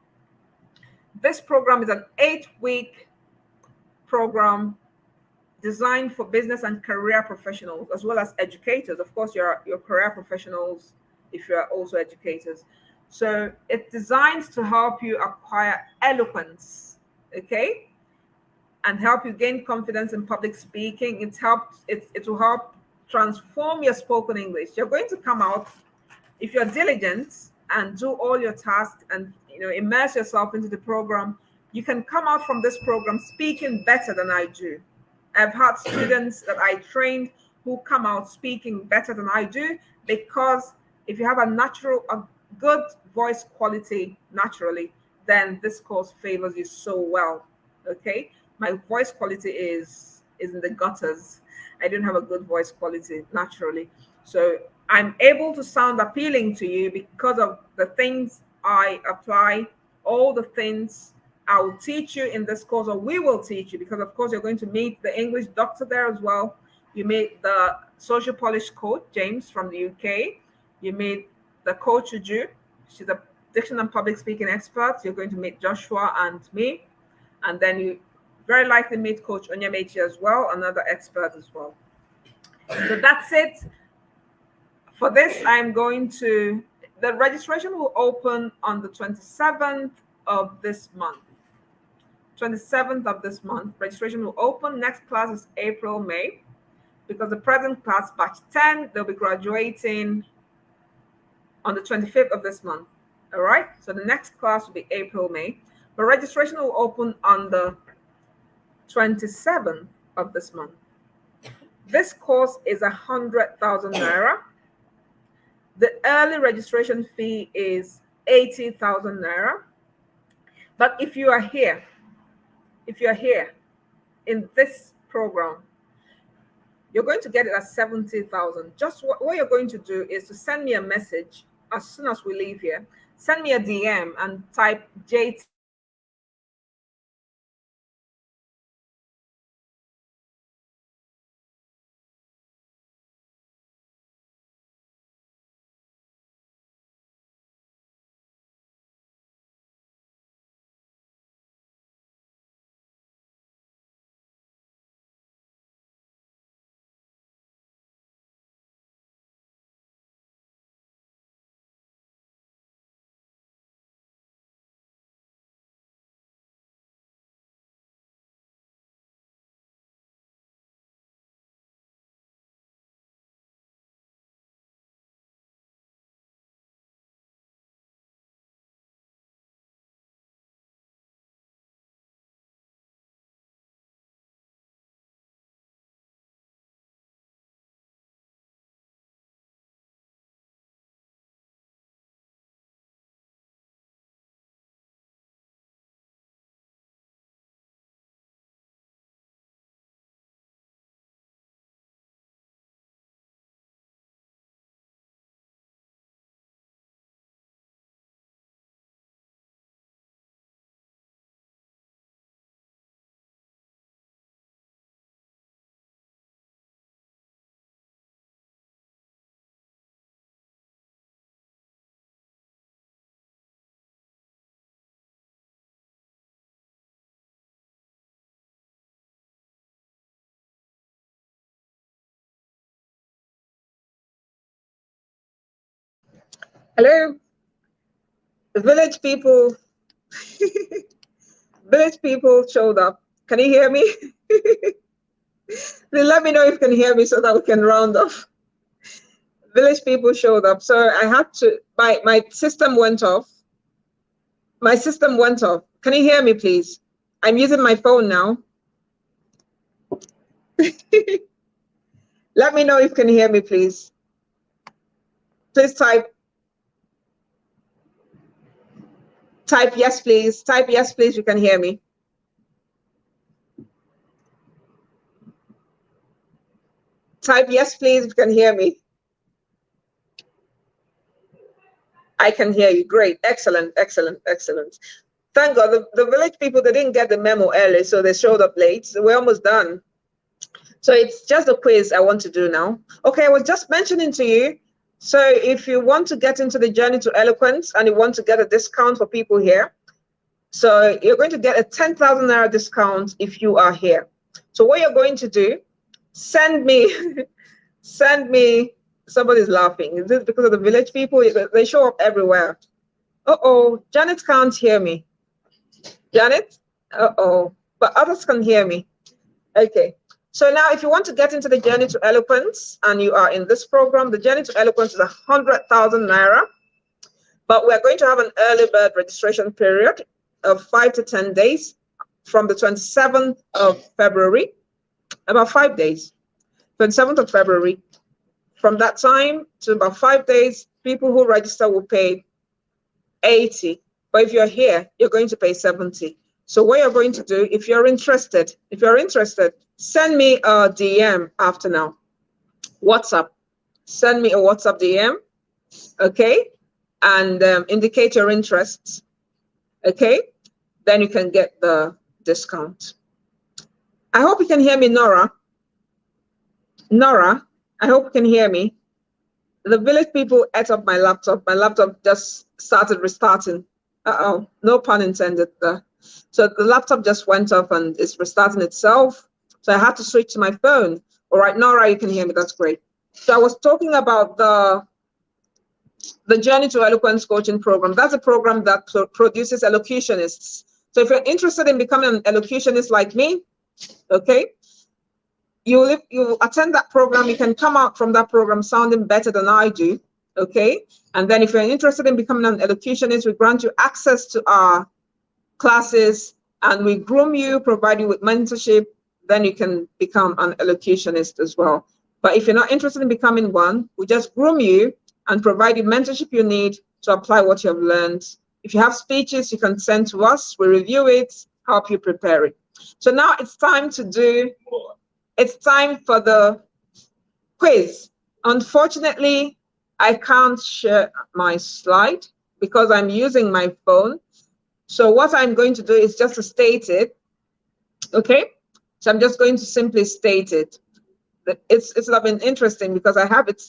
This program is an 8-week program designed for business and career professionals, as well as educators. Of course, your career professionals, if you're also educators. So it's designed to help you acquire eloquence, okay? And help you gain confidence in public speaking. It will help transform your spoken English. You're going to come out, if you're diligent and do all your tasks and immerse yourself into the program, you can come out from this program speaking better than I do. I've had students that I trained who come out speaking better than I do, because if you have a good voice quality naturally, then this course favors you so well. Okay, my voice quality is in the gutters. I don't have a good voice quality naturally, so I'm able to sound appealing to you because of the things I apply, all the things I will teach you in this course, or we will teach you, because of course you're going to meet the English doctor there as well. You meet the social polish coach, James from the UK. You meet the coach Uju. She's a diction and public speaking expert. You're going to meet Joshua and me. And then you very likely meet Coach Onyemechi as well, another expert as well. So that's it. For this, the registration will open on the 27th of this month. 27th of this month, registration will open. Next class is April, May, because the present class, batch 10, they'll be graduating on the 25th of this month. All right, so the next class will be April, May, but registration will open on the 27th of this month. This course is 100,000 Naira. The early registration fee is 80,000 Naira. But if you are here in this program, you're going to get it at 70,000. Just what you're going to do is to send me a message as soon as we leave here. Send me a DM and type JT. Hello, village people. Village people showed up. Can you hear me? Let me know if you can hear me so that we can round off. Village people showed up, so I had to. My system went off. My system went off. Can you hear me, please? I'm using my phone now. Let me know if you can hear me, please. Please type yes, please. Type yes, please. You can hear me. Type yes, please. You can hear me. I can hear you. Great. Excellent. Excellent. Excellent. Thank God. The village people, they didn't get the memo early, so they showed up late. So we're almost done. So it's just a quiz I want to do now. Okay, I was just mentioning to you. So if you want to get into the journey to eloquence and you want to get a discount for people here, so you're going to get a 10,000 Naira discount if you are here. So what you're going to do, send me, somebody's laughing. Is this because of the village people? They show up everywhere. Uh-oh, Janet can't hear me. Janet? Uh-oh, but others can hear me. Okay. So now if you want to get into the journey to eloquence and you are in this program, the journey to eloquence is 100,000 Naira, but we're going to have an early bird registration period of 5 to 10 days from the 27th of February, about 5 days, 27th of February. From that time to about 5 days, people who register will pay 80. But if you're here, you're going to pay 70. So what you're going to do, if you're interested, send me a DM after now. WhatsApp. Send me a WhatsApp DM, okay? And indicate your interests, okay? Then you can get the discount. I hope you can hear me, Nora. Nora, I hope you can hear me. The village people ate up my laptop. My laptop just started restarting. Uh-oh, no pun intended there. So the laptop just went off and it's restarting itself. So I had to switch to my phone. All right, Nora, you can hear me. That's great. So I was talking about the Journey to Eloquence coaching program. That's a program that produces elocutionists. So if you're interested in becoming an elocutionist like me, okay, you attend that program. You can come out from that program sounding better than I do, okay? And then if you're interested in becoming an elocutionist, we grant you access to our classes and we groom you, provide you with mentorship, then you can become an elocutionist as well. But if you're not interested in becoming one, we just groom you and provide you mentorship you need to apply what you have learned. If you have speeches, you can send to us, we review it, help you prepare it. So now it's time for the quiz. Unfortunately, I can't share my slide because I'm using my phone. So what I'm going to do is just to state it, okay? So I'm just going to simply state it. It's been interesting because I have it,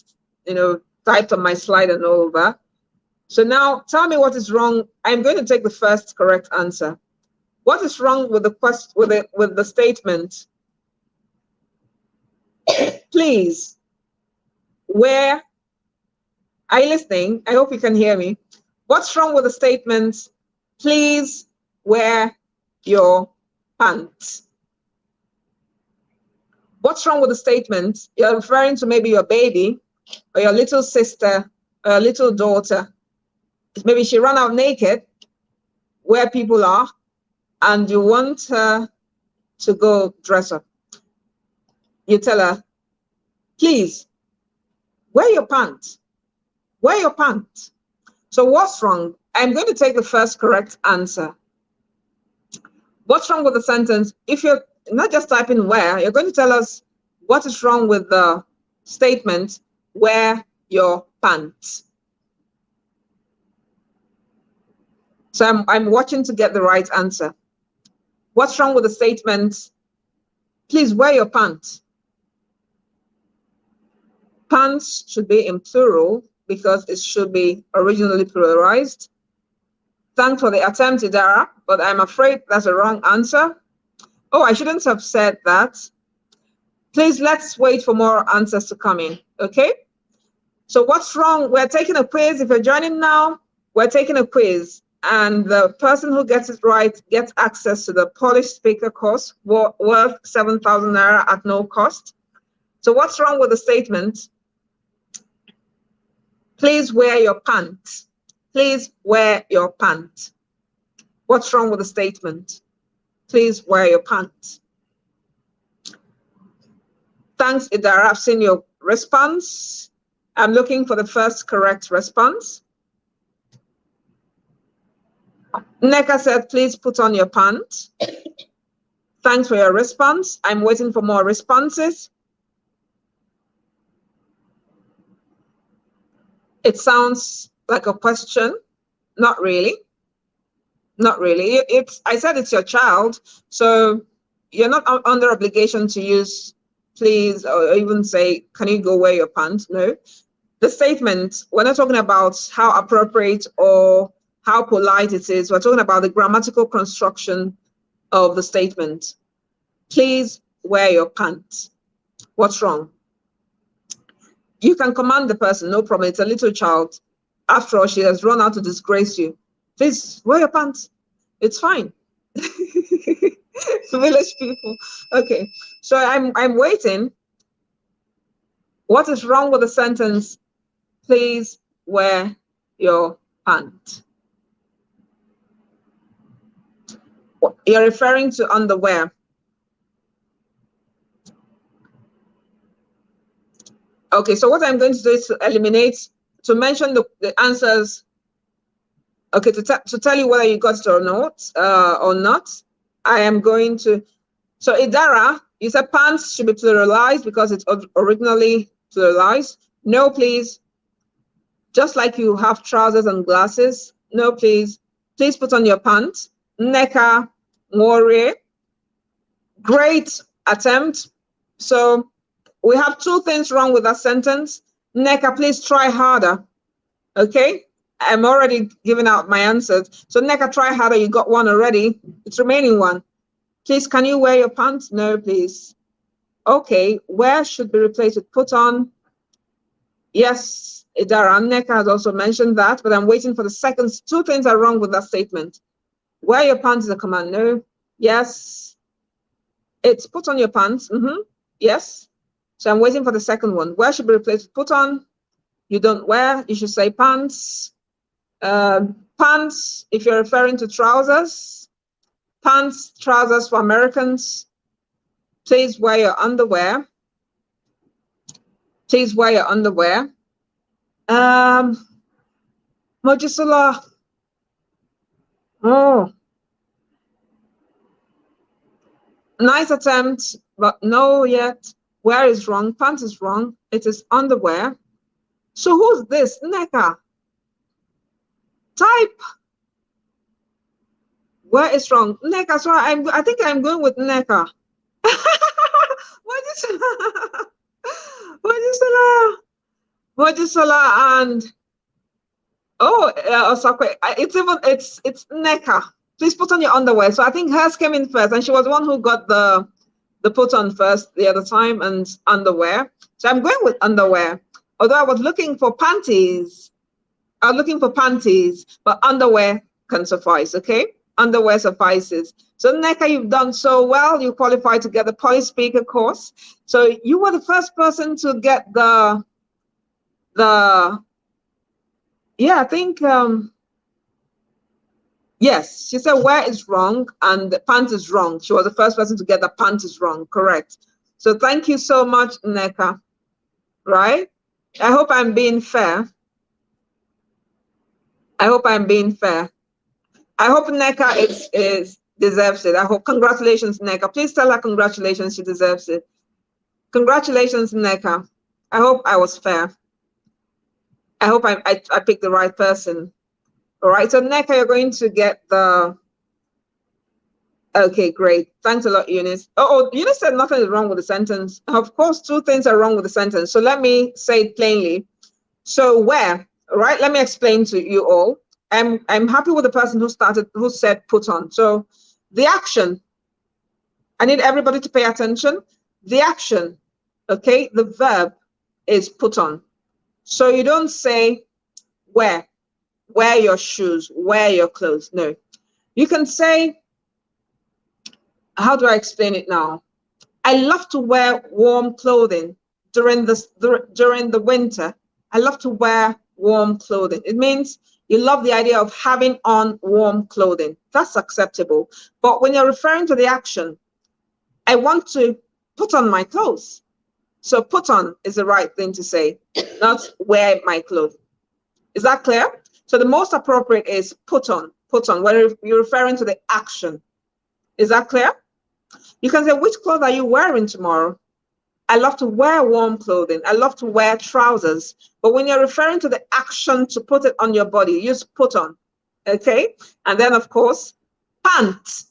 typed on my slide and all of that. So now tell me what is wrong. I'm going to take the first correct answer. What is wrong with the statement? Please, where are you listening? I hope you can hear me. What's wrong with the statement? Please wear your pants. What's wrong with the statement? You're referring to maybe your baby or your little sister or your little daughter. Maybe she ran out naked where people are and you want her to go dress up. You tell her, please, wear your pants. Wear your pants. So what's wrong? I'm going to take the first correct answer. What's wrong with the sentence? If you're not just typing where, you're going to tell us what is wrong with the statement, wear your pants. So I'm watching to get the right answer. What's wrong with the statement, please wear your pants? Pants should be in plural because it should be originally pluralized. Thanks for the attempt, Idara, but I'm afraid that's a wrong answer. Oh, I shouldn't have said that. Please, let's wait for more answers to come in, okay? So what's wrong? We're taking a quiz. If you're joining now, we're taking a quiz. And the person who gets it right gets access to the Polish speaker course worth 7,000 Naira at no cost. So what's wrong with the statement? Please wear your pants. Please wear your pants. What's wrong with the statement? Please wear your pants. Thanks, Idara. I've seen your response. I'm looking for the first correct response. Neka said, please put on your pants. Thanks for your response. I'm waiting for more responses. It sounds like a question. Not really. Not really. I said it's your child, so you're not under obligation to use please or even say, can you go wear your pants? No. The statement, we're not talking about how appropriate or how polite it is. We're talking about the grammatical construction of the statement. Please wear your pants. What's wrong? You can command the person, no problem. It's a little child. After all, she has run out to disgrace you. Please wear your pants. It's fine. Village people. Okay, so I'm waiting. What is wrong with the sentence? Please wear your pants. You're referring to underwear. Okay, so what I'm going to do is to eliminate, to mention the answers. Okay, to tell you whether you got it or not, I am going to. So Idara, you said pants should be pluralized because it's originally pluralized. No, please. Just like you have trousers and glasses. No, please. Please put on your pants. Neka, Ngore. Great attempt. So we have two things wrong with that sentence. Neka, please try harder. Okay, I'm already giving out my answers. So Neka, try harder. You got one already. It's remaining one. Please, can you wear your pants? No, please. Okay, wear should be replaced with put on. Yes, Idara Neka has also mentioned that, but I'm waiting for the seconds. Two things are wrong with that statement. Wear your pants is a command. No. Yes. It's put on your pants. Yes. So I'm waiting for the second one. Wear should be replaced with put on. You don't wear, you should say pants. Pants, if you're referring to trousers. Pants, trousers for Americans. Please wear your underwear. Please wear your underwear. Mojisula. Oh. Nice attempt, but no yet. Wear is wrong. Pants is wrong. It is underwear. So who's this? Neka. Type. Where is wrong? Neka. So I think I'm going with Neka. Mojisola and Osakwe. It's Neka. Please put on your underwear. So I think hers came in first, and she was the one who got the put on first the other time, and underwear. So I'm going with underwear. Although I was looking for panties. I was looking for panties, but underwear can suffice, okay? Underwear suffices. So Neka, you've done so well. You qualified to get the Poly Speaker course. So you were the first person to get I think, yes, she said where is wrong and the pant is wrong. She was the first person to get the pant is wrong, correct. So thank you so much, Neka, right? I hope I'm being fair. I hope I'm being fair. I hope Neka deserves it. I hope, congratulations, Neka. Please tell her congratulations, she deserves it. Congratulations, Neka. I hope I was fair. I hope I picked the right person. All right, so Neka, you're going to get the, okay, great. Thanks a lot, Eunice. Eunice said nothing is wrong with the sentence. Of course, two things are wrong with the sentence. So let me say it plainly. So where, all right, let me explain to you all. I'm happy with the person who said put on. So the action, I need everybody to pay attention. The action, okay, the verb is put on. So you don't say wear your shoes, wear your clothes. No, you can say, how do I explain it now? I love to wear warm clothing during the winter. I love to wear warm clothing. It means You love the idea of having on warm clothing. That's acceptable. But when you're referring to the action, I want to put on my clothes. So put on is the right thing to say, not wear my clothes. Is that clear? So the most appropriate is put on, when you're referring to the action. Is that clear? You can say, which clothes are you wearing tomorrow? I love to wear warm clothing. I love to wear trousers. But when you're referring to the action to put it on your body, use put on. Okay? And then, of course, pant,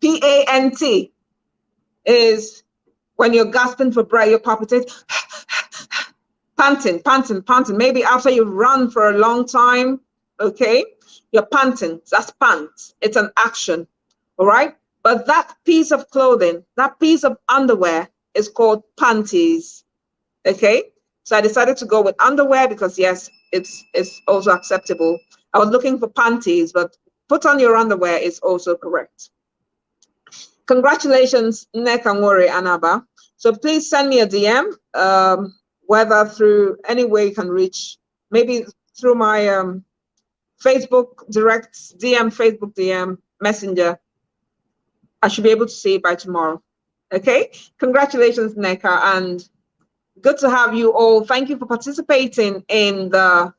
P-A-N-T, is when you're gasping for breath, you're palpitating, panting. Maybe after you run for a long time, okay? You're panting. That's pant. It's an action, all right? But that piece of clothing, that piece of underwear is called panties, okay? So I decided to go with underwear because, yes, it's also acceptable. I was looking for panties, but put on your underwear is also correct. Congratulations, Nekanwore Anaba. So please send me a DM, whether through any way you can reach, maybe through my Facebook direct DM, Facebook DM, Messenger. I should be able to see it by tomorrow. Okay, congratulations, Neka, and good to have you all. Thank you for participating in the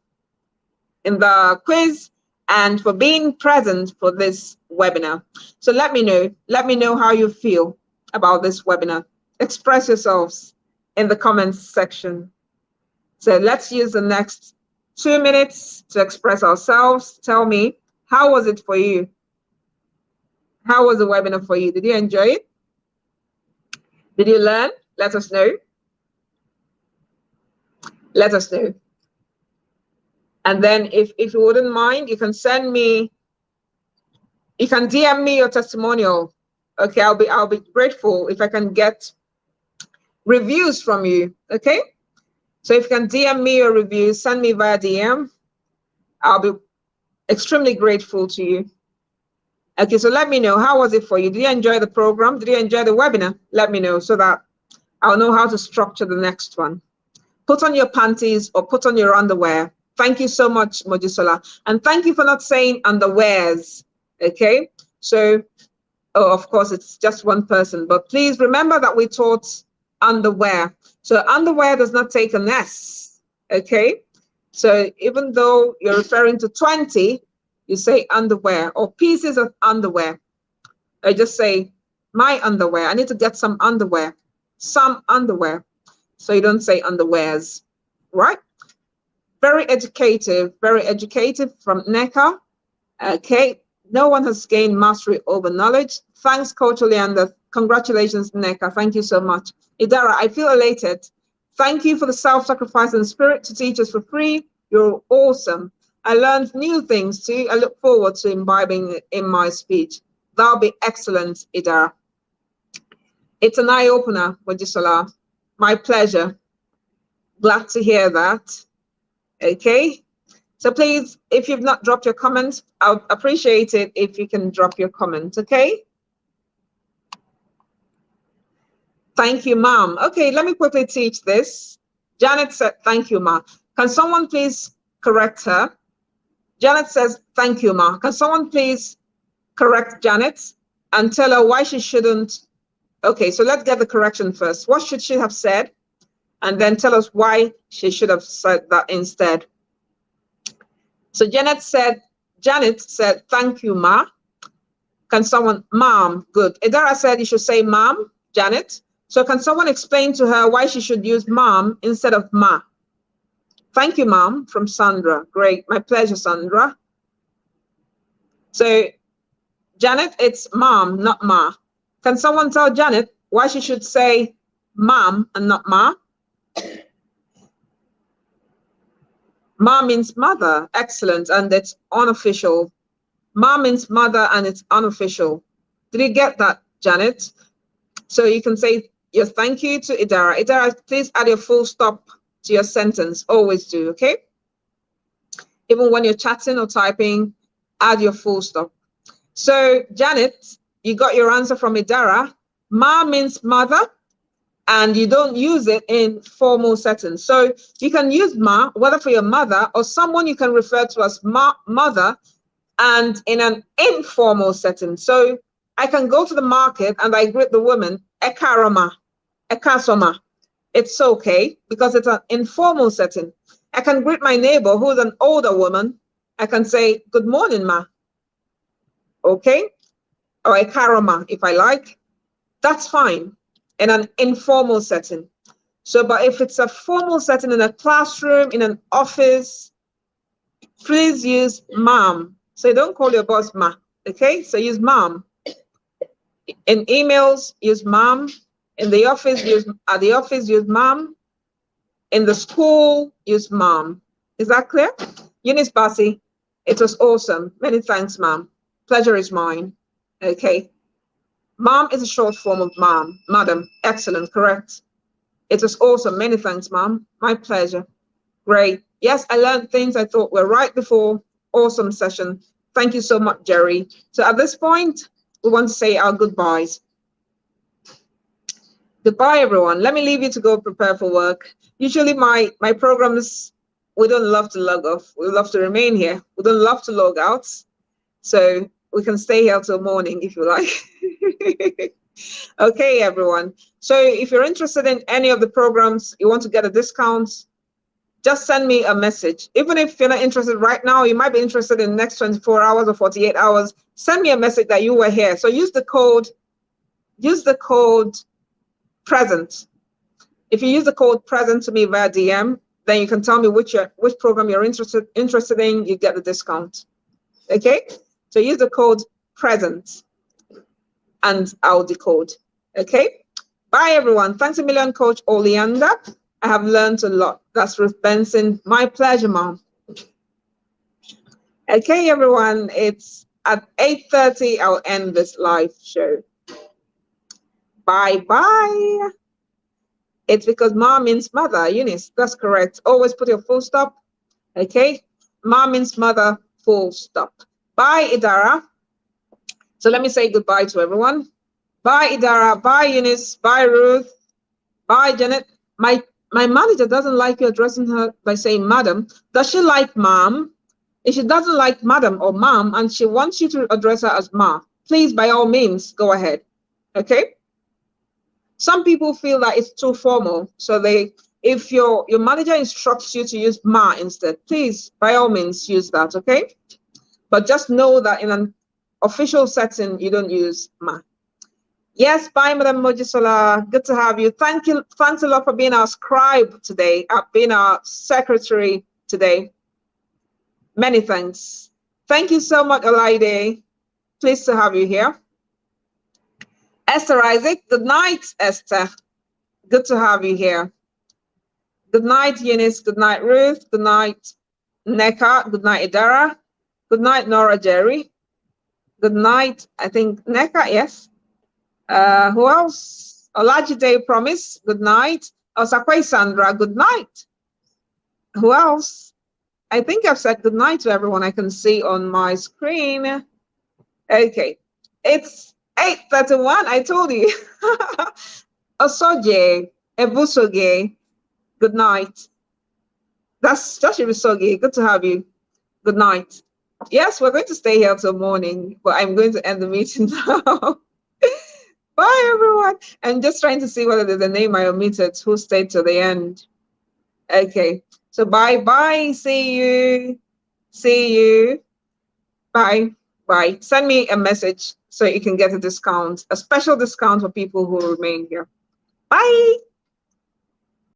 quiz and for being present for this webinar. So let me know how you feel about this webinar. Express yourselves in the comments section. So let's use the next 2 minutes to express ourselves. Tell me, how was it for you? How was the webinar for you? Did you enjoy it? Did you learn? Let us know. Let us know. And then if you wouldn't mind, you can send me, you can DM me your testimonial. Okay, I'll be grateful if I can get reviews from you. Okay? So if you can DM me your reviews, send me via DM. I'll be extremely grateful to you. Okay, so let me know, how was it for you? Did you enjoy the program? Did you enjoy the webinar? Let me know so that I'll know how to structure the next one. Put on your panties or put on your underwear. Thank you so much, Mojisola. And thank you for not saying underwears, okay? So, oh, of course, it's just one person, but please remember that we taught underwear. So underwear does not take an S, okay? So even though you're referring to 20, you say underwear or pieces of underwear. I just say my underwear. I need to get some underwear. Some underwear. So you don't say underwears, right? Very educative from Neka. Okay, no one has gained mastery over knowledge. Thanks, Coach Oleander. Congratulations, Neka. Thank you so much. Idara, I feel elated. Thank you for the self-sacrifice and spirit to teach us for free. You're awesome. I learned new things too. I look forward to imbibing in my speech. That'll be excellent, Idara. It's an eye-opener, Mojisola. My pleasure. Glad to hear that. Okay. So please, if you've not dropped your comments, I would appreciate it if you can drop your comment, okay? Thank you, Mom. Okay, let me quickly teach this. Janet said, thank you, Ma. Can someone please correct her? Janet says, thank you, Ma. Can someone please correct Janet and tell her why she shouldn't? Okay, so let's get the correction first. What should she have said? And then tell us why she should have said that instead. So Janet said, thank you, Ma. Can someone, Mom, good. Idara said you should say Mom, Janet. So can someone explain to her why she should use Mom instead of Ma? Thank you, Mom, from Sandra. Great, my pleasure, Sandra. So Janet, it's Mom, not Ma. Can someone tell Janet why she should say Mom and not Ma? Ma means mother, excellent, and it's unofficial. Ma means mother and it's unofficial. Did you get that, Janet? So you can say your thank you to Idara. Idara, please add your full stop to your sentence. Always do, okay? Even when you're chatting or typing, add your full stop. So Janet, you got your answer from Idara. Ma means mother and you don't use it in formal settings. So you can use ma, whether for your mother or someone you can refer to as mother, and in an informal setting. So I can go to the market and I greet the woman, ekaroma, ekasoma. It's okay because it's an informal setting. I can greet my neighbor who's an older woman. I can say, good morning, ma. Okay? Or ekaroma if I like. That's fine in an informal setting. So, but if it's a formal setting in a classroom, in an office, please use ma'am. So don't call your boss ma, okay? So use ma'am. In emails, use ma'am. In the office, use ma'am. In the school, use ma'am. Is that clear? Eunice Bassi, it was awesome. Many thanks, ma'am. Pleasure is mine. Okay. Ma'am is a short form of ma'am. Madam, excellent, correct. It was awesome. Many thanks, ma'am. My pleasure. Great. Yes, I learned things I thought were right before. Awesome session. Thank you so much, Jerry. So at this point, we want to say our goodbyes. Goodbye, everyone. Let me leave you to go prepare for work. Usually my programs, we don't love to log off. We love to remain here. We don't love to log out. So we can stay here till morning if you like. Okay, everyone. So if you're interested in any of the programs, you want to get a discount, just send me a message. Even if you're not interested right now, you might be interested in the next 24 hours or 48 hours. Send me a message that you were here. So use the code present. If you use the code present to me via DM, then you can tell me which program you're interested in, you get the discount. Okay? So use the code present and I'll decode. Okay? Bye everyone. Thanks a million, Coach Oleander. I have learned a lot. That's Ruth Benson. My pleasure, Mom. Okay, everyone. It's at 8:30. I'll end this live show. Bye-bye. It's because Ma means mother, Eunice. That's correct. Always put your full stop. Okay? Ma means mother, full stop. Bye, Idara. So let me say goodbye to everyone. Bye, Idara. Bye, Eunice. Bye, Ruth. Bye, Janet. My manager doesn't like you addressing her by saying madam. Does she like ma'am? If she doesn't like madam or ma'am and she wants you to address her as ma, please, by all means, go ahead. Okay? Some people feel that it's too formal. So if your manager instructs you to use ma instead, please, by all means, use that, okay? But just know that in an official setting, you don't use ma. Yes, bye, Madam Mojisola. Good to have you. Thank you. Thanks a lot for being our scribe today, being our secretary today. Many thanks. Thank you so much, Olaide. Pleased to have you here. Esther Isaac, good night, Esther. Good to have you here. Good night, Eunice. Good night, Ruth. Good night, Neka. Good night, Idara. Good night, Nora Jerry. Good night, I think, Neka, yes. Who else? Olajide Promise, good night. Osakwe Sandra, good night. Who else? I think I've said good night to everyone I can see on my screen. Okay, it's 8:31, I told you. Osoje, Ebusoge, good night. That's Joshua Bisoge, good to have you. Good night. Yes, we're going to stay here till morning, but I'm going to end the meeting now. Bye, everyone. I'm just trying to see whether there's a name I omitted who stayed to the end. Okay. So bye-bye. See you. See you. Bye. Bye. Send me a message so you can get a discount, a special discount for people who remain here. Bye.